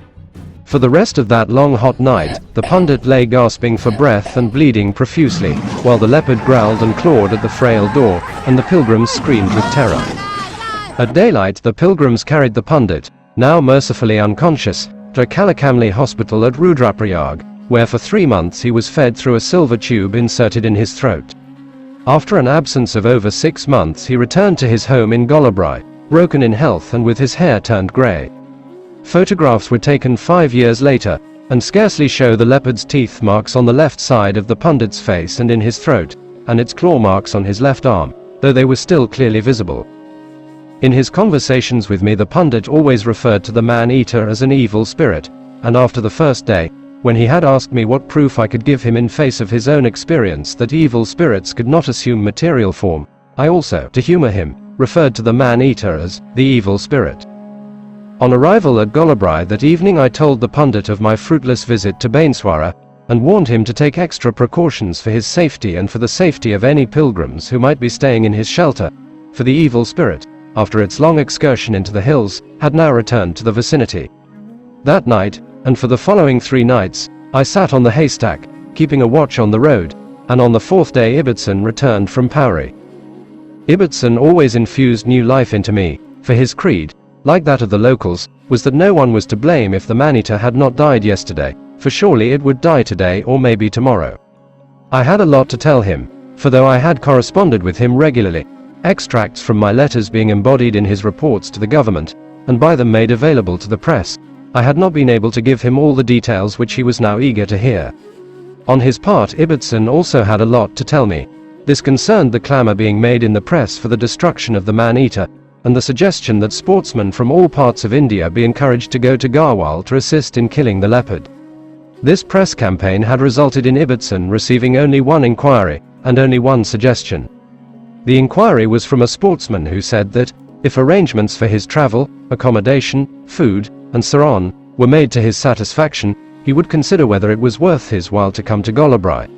For the rest of that long hot night, the pundit lay gasping for breath and bleeding profusely, while the leopard growled and clawed at the frail door, and the pilgrims screamed with terror. At daylight the pilgrims carried the pundit, now mercifully unconscious, to Kalakamli hospital at Rudraparyag, where for 3 months he was fed through a silver tube inserted in his throat. After an absence of over 6 months he returned to his home in Golabrai, broken in health and with his hair turned grey. Photographs were taken 5 years later, and scarcely show the leopard's teeth marks on the left side of the pundit's face and in his throat, and its claw marks on his left arm, though they were still clearly visible. In his conversations with me the pundit always referred to the man-eater as an evil spirit, and after the first day, when he had asked me what proof I could give him in face of his own experience that evil spirits could not assume material form, I also, to humor him, referred to the man-eater as the evil spirit. On arrival at Golabrai that evening I told the pundit of my fruitless visit to Bainswara, and warned him to take extra precautions for his safety and for the safety of any pilgrims who might be staying in his shelter, for the evil spirit, after its long excursion into the hills, had now returned to the vicinity. That night, and for the following 3 nights, I sat on the haystack, keeping a watch on the road, and on the 4th day Ibbotson returned from Pauri. Ibbotson always infused new life into me, for his creed, like that of the locals, was that no one was to blame if the man-eater had not died yesterday, for surely it would die today or maybe tomorrow. I had a lot to tell him, for though I had corresponded with him regularly, extracts from my letters being embodied in his reports to the government, and by them made available to the press, I had not been able to give him all the details which he was now eager to hear. On his part Ibbotson also had a lot to tell me. This concerned the clamour being made in the press for the destruction of the man-eater, and the suggestion that sportsmen from all parts of India be encouraged to go to Garhwal to assist in killing the leopard. This press campaign had resulted in Ibbotson receiving only one inquiry, and only one suggestion. The inquiry was from a sportsman who said that, if arrangements for his travel, accommodation, food, and so on, were made to his satisfaction, he would consider whether it was worth his while to come to Golabrai.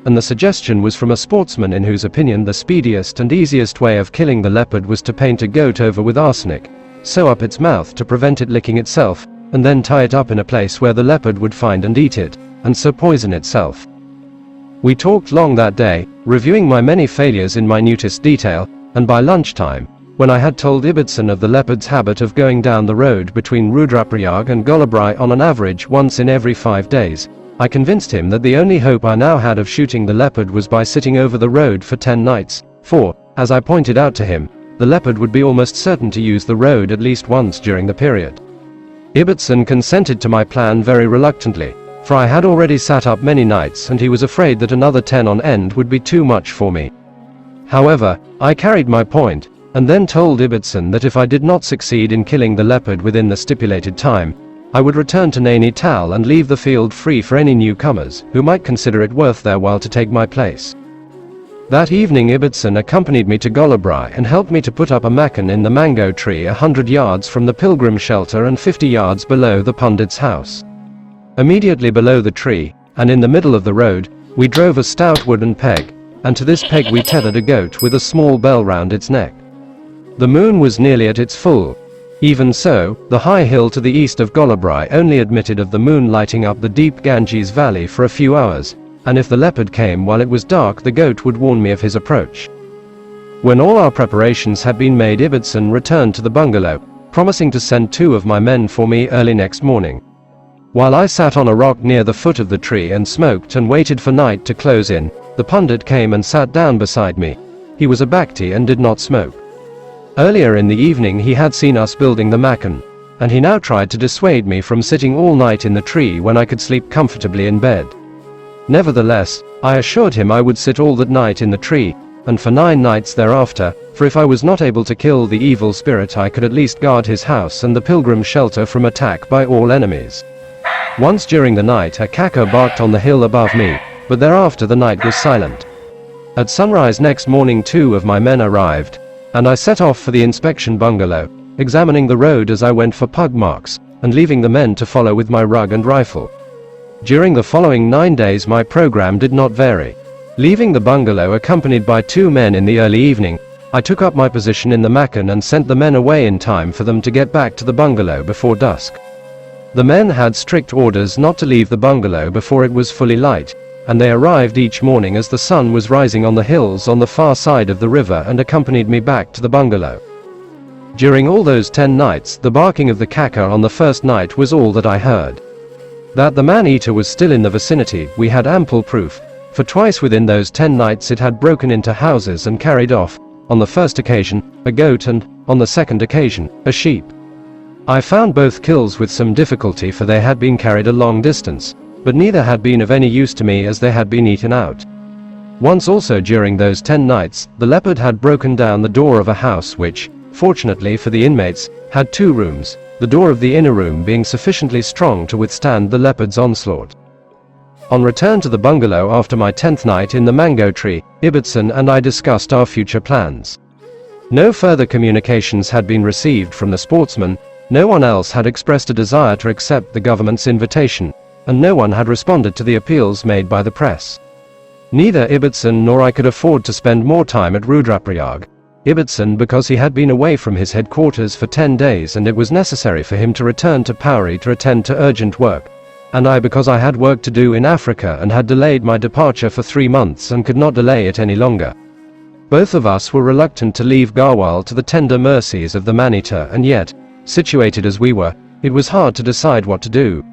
and the suggestion was from a sportsman in whose opinion the speediest and easiest way of killing the leopard was to paint a goat over with arsenic, sew up its mouth to prevent it licking itself, and then tie it up in a place where the leopard would find and eat it, and so poison itself. We talked long that day, reviewing my many failures in minutest detail, and by lunchtime, when I had told Ibbotson of the leopard's habit of going down the road between Rudraparyag and Golabrai on an average once in every 5 days, I convinced him that the only hope I now had of shooting the leopard was by sitting over the road for 10 nights, for, as I pointed out to him, the leopard would be almost certain to use the road at least once during the period. Ibbotson consented to my plan very reluctantly, for I had already sat up many nights and he was afraid that another 10 on end would be too much for me. However, I carried my point, and then told Ibbotson that if I did not succeed in killing the leopard within the stipulated time, I would return to Naini Tal and leave the field free for any newcomers who might consider it worth their while to take my place. That evening Ibbotson accompanied me to Golabrai and helped me to put up a makan in the mango tree 100 yards from the pilgrim shelter and 50 yards below the pundit's house. Immediately below the tree, and in the middle of the road, we drove a stout wooden peg, and to this peg we tethered a goat with a small bell round its neck. The moon was nearly at its full. Even so, the high hill to the east of Golabrai only admitted of the moon lighting up the deep Ganges valley for a few hours, and if the leopard came while it was dark the goat would warn me of his approach. When all our preparations had been made, Ibbotson returned to the bungalow, promising to send 2 of my men for me early next morning. While I sat on a rock near the foot of the tree and smoked and waited for night to close in, the pundit came and sat down beside me. He was a bhakti and did not smoke. Earlier in the evening he had seen us building the makan, and he now tried to dissuade me from sitting all night in the tree when I could sleep comfortably in bed. Nevertheless, I assured him I would sit all that night in the tree, and for 9 nights thereafter, for if I was not able to kill the evil spirit I could at least guard his house and the pilgrim shelter from attack by all enemies. Once during the night a kaka barked on the hill above me, but thereafter the night was silent. At sunrise next morning 2 of my men arrived, and I set off for the inspection bungalow, examining the road as I went for pug marks, and leaving the men to follow with my rug and rifle. During the following 9 days my program did not vary. Leaving the bungalow accompanied by 2 men in the early evening, I took up my position in the makan and sent the men away in time for them to get back to the bungalow before dusk. The men had strict orders not to leave the bungalow before it was fully light, and they arrived each morning as the sun was rising on the hills on the far side of the river and accompanied me back to the bungalow. During all those 10 nights, the barking of the kaka on the first night was all that I heard. That the man-eater was still in the vicinity, we had ample proof, for twice within those 10 nights it had broken into houses and carried off, on the first occasion, a goat and, on the second occasion, a sheep. I found both kills with some difficulty for they had been carried a long distance, but neither had been of any use to me as they had been eaten out. Once also during those 10 nights, the leopard had broken down the door of a house which, fortunately for the inmates, had 2 rooms, the door of the inner room being sufficiently strong to withstand the leopard's onslaught. On return to the bungalow after my 10th night in the mango tree, Ibbotson and I discussed our future plans. No further communications had been received from the sportsman, no one else had expressed a desire to accept the government's invitation, and no one had responded to the appeals made by the press. Neither Ibbotson nor I could afford to spend more time at Rudraparyag. Ibbotson because he had been away from his headquarters for 10 days and it was necessary for him to return to Pauri to attend to urgent work, and I because I had work to do in Africa and had delayed my departure for 3 months and could not delay it any longer. Both of us were reluctant to leave Garhwal to the tender mercies of the man-eater, and yet, situated as we were, it was hard to decide what to do.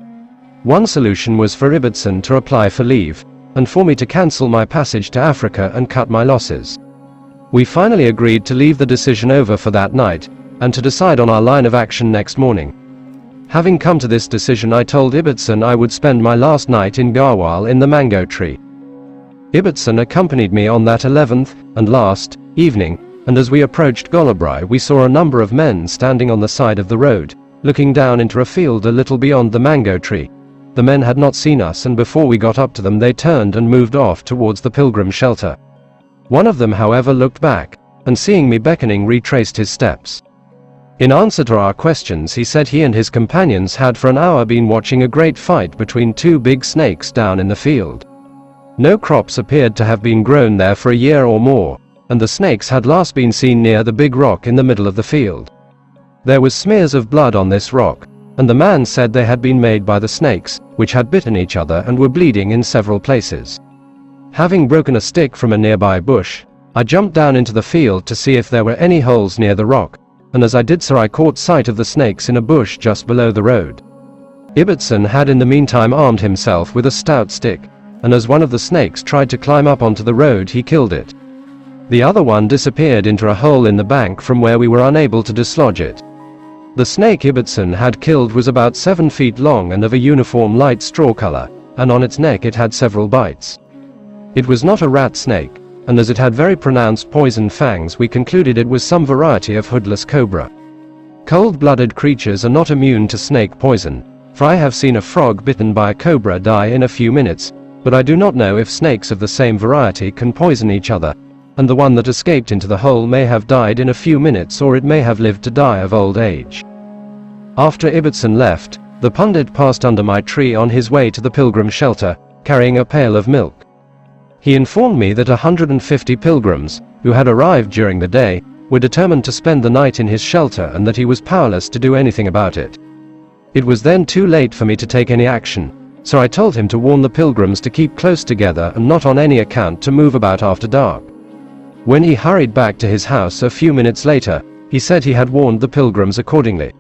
One solution was for Ibbotson to apply for leave, and for me to cancel my passage to Africa and cut my losses. We finally agreed to leave the decision over for that night, and to decide on our line of action next morning. Having come to this decision, I told Ibbotson I would spend my last night in Garhwal in the mango tree. Ibbotson accompanied me on that 11th, and last, evening, and as we approached Golabrai we saw a number of men standing on the side of the road, looking down into a field a little beyond the mango tree. The men had not seen us, and before we got up to them they turned and moved off towards the pilgrim shelter. One of them however looked back, and seeing me beckoning retraced his steps. In answer to our questions he said he and his companions had for an hour been watching a great fight between 2 big snakes down in the field. No crops appeared to have been grown there for a year or more, and the snakes had last been seen near the big rock in the middle of the field. There was smears of blood on this rock, and the man said they had been made by the snakes, which had bitten each other and were bleeding in several places. Having broken a stick from a nearby bush, I jumped down into the field to see if there were any holes near the rock, and as I did so I caught sight of the snakes in a bush just below the road. Ibbotson had in the meantime armed himself with a stout stick, and as one of the snakes tried to climb up onto the road he killed it. The other one disappeared into a hole in the bank from where we were unable to dislodge it. The snake Ibbotson had killed was about 7 feet long and of a uniform light straw color, and on its neck it had several bites. It was not a rat snake, and as it had very pronounced poison fangs we concluded it was some variety of hoodless cobra. Cold-blooded creatures are not immune to snake poison, for I have seen a frog bitten by a cobra die in a few minutes, but I do not know if snakes of the same variety can poison each other, and the one that escaped into the hole may have died in a few minutes or it may have lived to die of old age. After Ibbotson left, the pundit passed under my tree on his way to the pilgrim shelter, carrying a pail of milk. He informed me that 150 pilgrims, who had arrived during the day, were determined to spend the night in his shelter and that he was powerless to do anything about it. It was then too late for me to take any action, so I told him to warn the pilgrims to keep close together and not on any account to move about after dark. When he hurried back to his house a few minutes later, he said he had warned the pilgrims accordingly.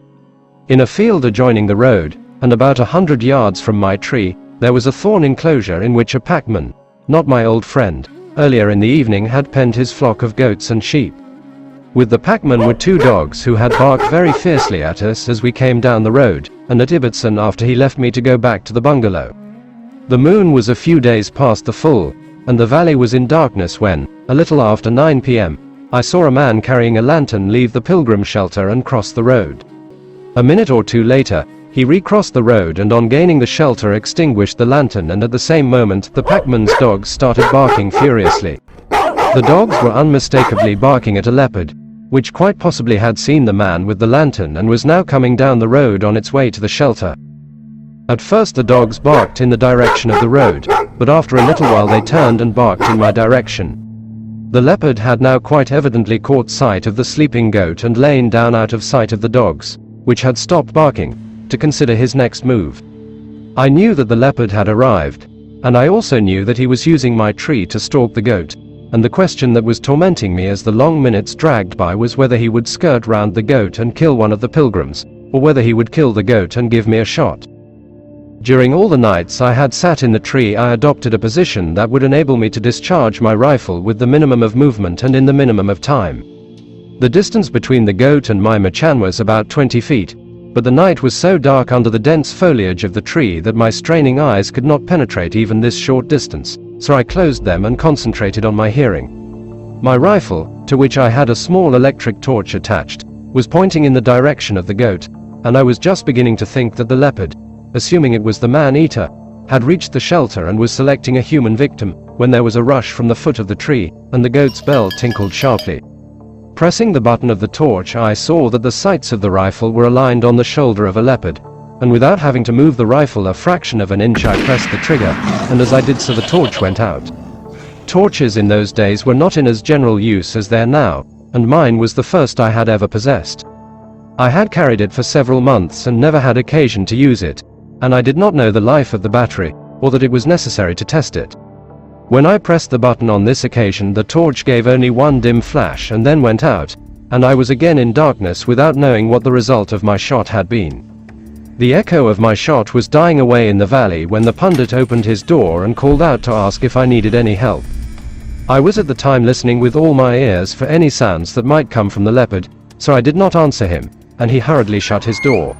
In a field adjoining the road, and about 100 yards from my tree, there was a thorn enclosure in which a packman, not my old friend, earlier in the evening had penned his flock of goats and sheep. With the packman were 2 dogs who had barked very fiercely at us as we came down the road, and at Ibbotson after he left me to go back to the bungalow. The moon was a few days past the full, and the valley was in darkness when, a little after 9 p.m., I saw a man carrying a lantern leave the pilgrim shelter and cross the road. A minute or two later, he recrossed the road and on gaining the shelter extinguished the lantern, and at the same moment the packman's dogs started barking furiously. The dogs were unmistakably barking at a leopard, which quite possibly had seen the man with the lantern and was now coming down the road on its way to the shelter. At first the dogs barked in the direction of the road, but after a little while they turned and barked in my direction. The leopard had now quite evidently caught sight of the sleeping goat and lain down out of sight of the dogs, which had stopped barking, to consider his next move. I knew that the leopard had arrived, and I also knew that he was using my tree to stalk the goat, and the question that was tormenting me as the long minutes dragged by was whether he would skirt round the goat and kill one of the pilgrims, or whether he would kill the goat and give me a shot. During all the nights I had sat in the tree I adopted a position that would enable me to discharge my rifle with the minimum of movement and in the minimum of time. The distance between the goat and my machan was about 20 feet, but the night was so dark under the dense foliage of the tree that my straining eyes could not penetrate even this short distance, so I closed them and concentrated on my hearing. My rifle, to which I had a small electric torch attached, was pointing in the direction of the goat, and I was just beginning to think that the leopard, assuming it was the man-eater, had reached the shelter and was selecting a human victim, when there was a rush from the foot of the tree, and the goat's bell tinkled sharply. Pressing the button of the torch I saw that the sights of the rifle were aligned on the shoulder of a leopard, and without having to move the rifle a fraction of an inch I pressed the trigger, and as I did so the torch went out. Torches in those days were not in as general use as they are now, and mine was the first I had ever possessed. I had carried it for several months and never had occasion to use it, and I did not know the life of the battery, or that it was necessary to test it. When I pressed the button on this occasion the torch gave only one dim flash and then went out, and I was again in darkness without knowing what the result of my shot had been. The echo of my shot was dying away in the valley when the pundit opened his door and called out to ask if I needed any help. I was at the time listening with all my ears for any sounds that might come from the leopard, so I did not answer him, and he hurriedly shut his door.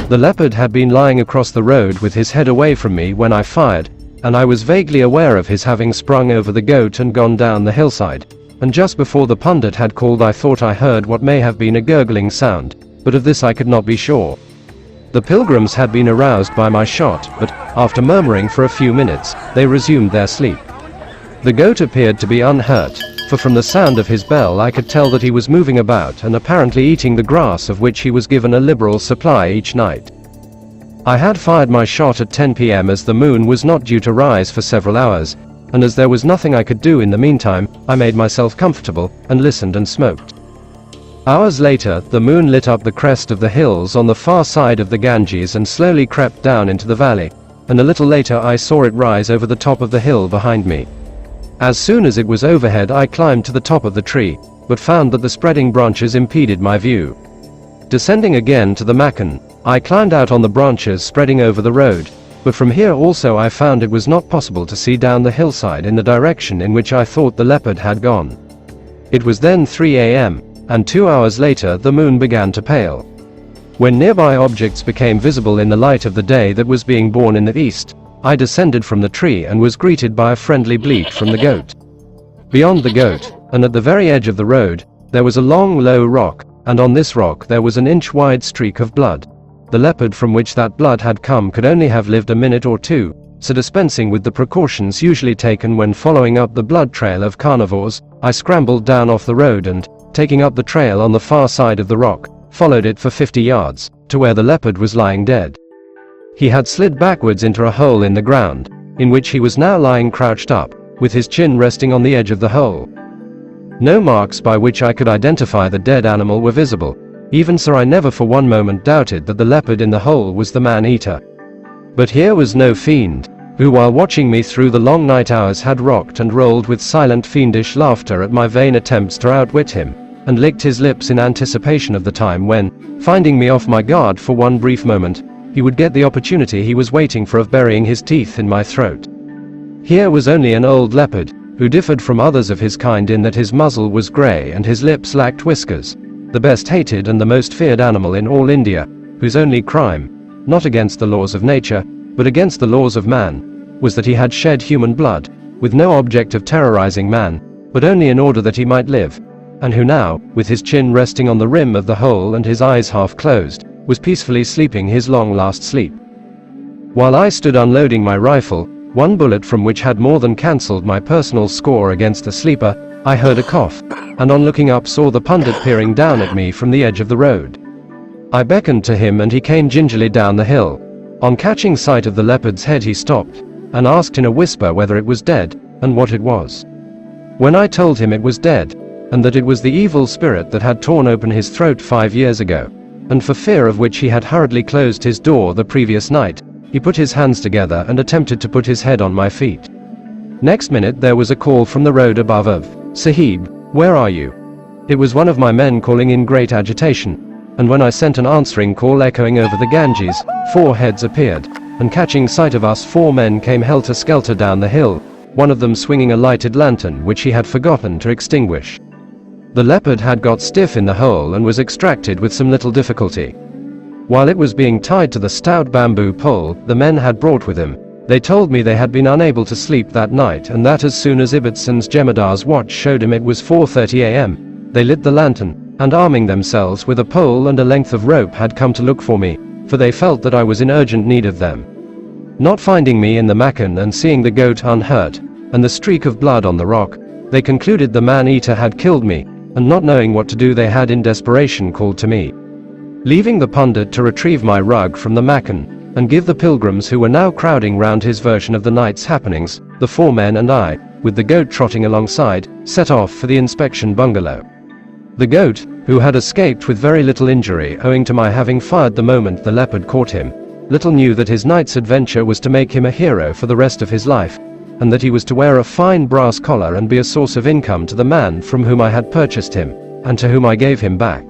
The leopard had been lying across the road with his head away from me when I fired, and I was vaguely aware of his having sprung over the goat and gone down the hillside, and just before the pundit had called I thought I heard what may have been a gurgling sound, but of this I could not be sure. The pilgrims had been aroused by my shot, but, after murmuring for a few minutes, they resumed their sleep. The goat appeared to be unhurt, for from the sound of his bell I could tell that he was moving about and apparently eating the grass of which he was given a liberal supply each night. I had fired my shot at 10 p.m. as the moon was not due to rise for several hours, and as there was nothing I could do in the meantime, I made myself comfortable, and listened and smoked. Hours later, the moon lit up the crest of the hills on the far side of the Ganges and slowly crept down into the valley, and a little later I saw it rise over the top of the hill behind me. As soon as it was overhead, I climbed to the top of the tree, but found that the spreading branches impeded my view. Descending again to the Macan, I climbed out on the branches spreading over the road, but from here also I found it was not possible to see down the hillside in the direction in which I thought the leopard had gone. It was then 3 a.m., and 2 hours later the moon began to pale. When nearby objects became visible in the light of the day that was being born in the east, I descended from the tree and was greeted by a friendly bleat from the goat. Beyond the goat, and at the very edge of the road, there was a long low rock, and on this rock there was an inch-wide streak of blood. The leopard from which that blood had come could only have lived a minute or two, so dispensing with the precautions usually taken when following up the blood trail of carnivores, I scrambled down off the road and, taking up the trail on the far side of the rock, followed it for 50 yards, to where the leopard was lying dead. He had slid backwards into a hole in the ground, in which he was now lying crouched up, with his chin resting on the edge of the hole. No marks by which I could identify the dead animal were visible, even so I never for one moment doubted that the leopard in the hole was the man-eater. But here was no fiend, who while watching me through the long night hours had rocked and rolled with silent fiendish laughter at my vain attempts to outwit him, and licked his lips in anticipation of the time when, finding me off my guard for one brief moment, he would get the opportunity he was waiting for of burying his teeth in my throat. Here was only an old leopard, who differed from others of his kind in that his muzzle was grey and his lips lacked whiskers, the best hated and the most feared animal in all India, whose only crime, not against the laws of nature, but against the laws of man, was that he had shed human blood, with no object of terrorizing man, but only in order that he might live, and who now, with his chin resting on the rim of the hole and his eyes half closed, was peacefully sleeping his long last sleep. While I stood unloading my rifle, one bullet from which had more than cancelled my personal score against the sleeper, I heard a cough, and on looking up saw the pundit peering down at me from the edge of the road. I beckoned to him and he came gingerly down the hill. On catching sight of the leopard's head he stopped, and asked in a whisper whether it was dead, and what it was. When I told him it was dead, and that it was the evil spirit that had torn open his throat 5 years ago, and for fear of which he had hurriedly closed his door the previous night, he put his hands together and attempted to put his head on my feet. Next minute there was a call from the road above of, "Sahib, where are you?" It was one of my men calling in great agitation, and when I sent an answering call echoing over the Ganges, 4 heads appeared, and catching sight of us 4 men came helter-skelter down the hill, one of them swinging a lighted lantern which he had forgotten to extinguish. The leopard had got stiff in the hole and was extracted with some little difficulty. While it was being tied to the stout bamboo pole the men had brought with him, they told me they had been unable to sleep that night, and that as soon as Ibbetson's Jemadar's watch showed him it was 4:30 a.m., they lit the lantern, and arming themselves with a pole and a length of rope had come to look for me, for they felt that I was in urgent need of them. Not finding me in the Macan and seeing the goat unhurt, and the streak of blood on the rock, they concluded the man-eater had killed me, and not knowing what to do they had in desperation called to me. Leaving the pundit to retrieve my rug from the Macan, and give the pilgrims who were now crowding round his version of the night's happenings, the 4 men and I, with the goat trotting alongside, set off for the inspection bungalow. The goat, who had escaped with very little injury owing to my having fired the moment the leopard caught him, little knew that his night's adventure was to make him a hero for the rest of his life, and that he was to wear a fine brass collar and be a source of income to the man from whom I had purchased him, and to whom I gave him back.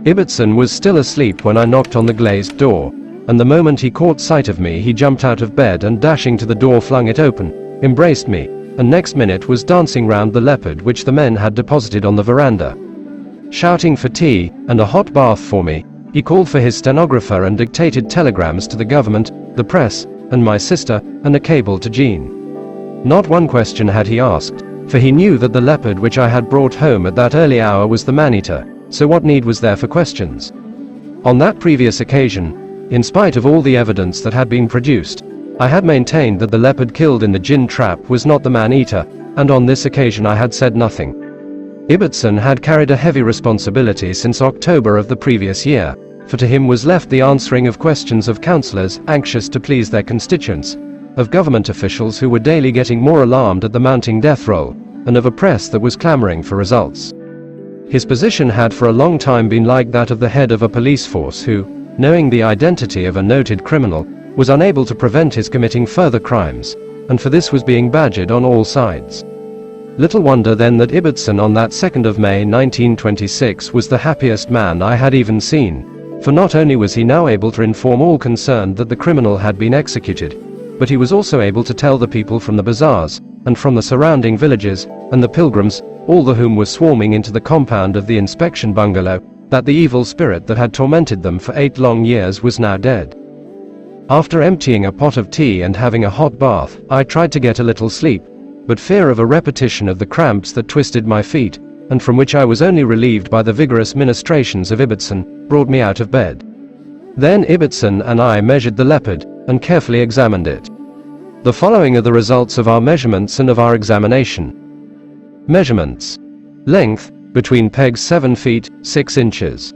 Ibbetson was still asleep when I knocked on the glazed door, and the moment he caught sight of me he jumped out of bed and dashing to the door flung it open, embraced me, and next minute was dancing round the leopard which the men had deposited on the veranda. Shouting for tea, and a hot bath for me, he called for his stenographer and dictated telegrams to the government, the press, and my sister, and a cable to Jean. Not one question had he asked, for he knew that the leopard which I had brought home at that early hour was the man-eater, so what need was there for questions? On that previous occasion, in spite of all the evidence that had been produced, I had maintained that the leopard killed in the gin trap was not the man-eater, and on this occasion I had said nothing. Ibbetson had carried a heavy responsibility since October of the previous year, for to him was left the answering of questions of councillors anxious to please their constituents, of government officials who were daily getting more alarmed at the mounting death roll, and of a press that was clamoring for results. His position had for a long time been like that of the head of a police force who, knowing the identity of a noted criminal, was unable to prevent his committing further crimes, and for this was being badgered on all sides. Little wonder then that Ibbotson on that 2nd of May 1926 was the happiest man I had even seen, for not only was he now able to inform all concerned that the criminal had been executed, but he was also able to tell the people from the bazaars, and from the surrounding villages, and the pilgrims, all of whom were swarming into the compound of the inspection bungalow, that the evil spirit that had tormented them for 8 long years was now dead. After emptying a pot of tea and having a hot bath, I tried to get a little sleep, but fear of a repetition of the cramps that twisted my feet, and from which I was only relieved by the vigorous ministrations of Ibbotson, brought me out of bed. Then Ibbotson and I measured the leopard, and carefully examined it. The following are the results of our measurements and of our examination. Measurements. Length, between pegs 7 feet, 6 inches.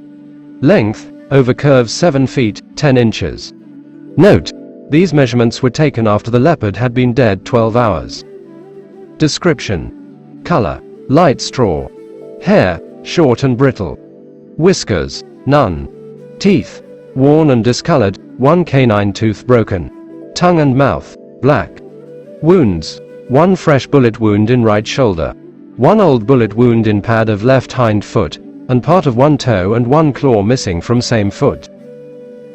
Length, over curves 7 feet, 10 inches. Note: these measurements were taken after the leopard had been dead 12 hours. Description. Color: light straw. Hair: short and brittle. Whiskers: none. Teeth: worn and discolored, 1 canine tooth broken. Tongue and mouth: black. Wounds: 1 fresh bullet wound in right shoulder. 1 old bullet wound in pad of left hind foot, and part of 1 toe and 1 claw missing from same foot.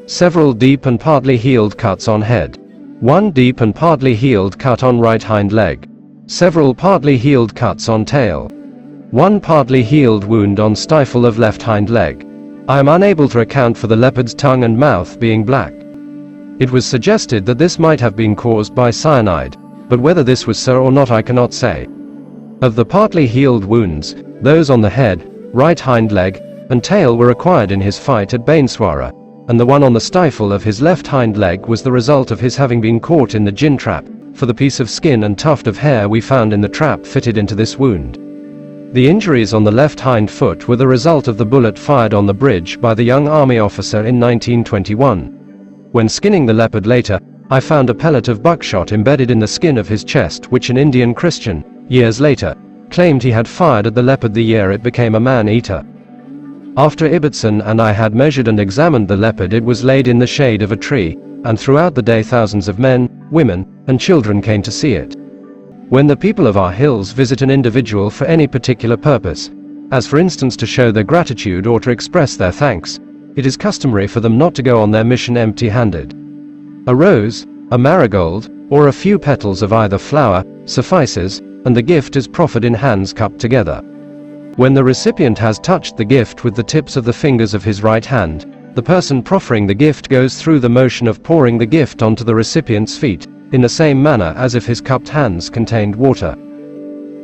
Several deep and partly healed cuts on head. 1 deep and partly healed cut on right hind leg. Several partly healed cuts on tail. 1 partly healed wound on stifle of left hind leg. I am unable to account for the leopard's tongue and mouth being black. It was suggested that this might have been caused by cyanide, but whether this was so or not I cannot say. Of the partly healed wounds, those on the head, right hind leg, and tail were acquired in his fight at Bainswara, and the one on the stifle of his left hind leg was the result of his having been caught in the gin trap, for the piece of skin and tuft of hair we found in the trap fitted into this wound. The injuries on the left hind foot were the result of the bullet fired on the bridge by the young army officer in 1921. When skinning the leopard later, I found a pellet of buckshot embedded in the skin of his chest which an Indian Christian, years later, claimed he had fired at the leopard the year it became a man-eater. After Ibbotson and I had measured and examined the leopard, it was laid in the shade of a tree, and throughout the day thousands of men, women, and children came to see it. When the people of our hills visit an individual for any particular purpose, as for instance to show their gratitude or to express their thanks, it is customary for them not to go on their mission empty-handed. A rose, a marigold, or a few petals of either flower suffices, and the gift is proffered in hands cupped together. When the recipient has touched the gift with the tips of the fingers of his right hand, the person proffering the gift goes through the motion of pouring the gift onto the recipient's feet, in the same manner as if his cupped hands contained water.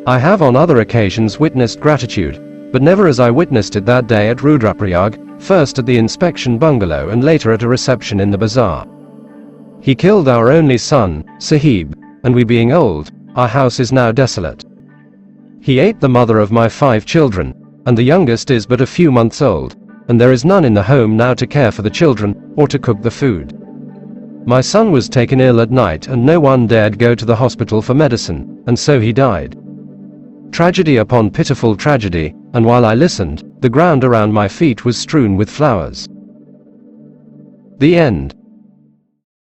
I have on other occasions witnessed gratitude, but never as I witnessed it that day at Rudraparyag, first at the inspection bungalow and later at a reception in the bazaar. He killed our only son, Sahib, and we being old, our house is now desolate. He ate the mother of my 5 children, and the youngest is but a few months old, and there is none in the home now to care for the children, or to cook the food. My son was taken ill at night and no one dared go to the hospital for medicine, and so he died. Tragedy upon pitiful tragedy, and while I listened, the ground around my feet was strewn with flowers. The end.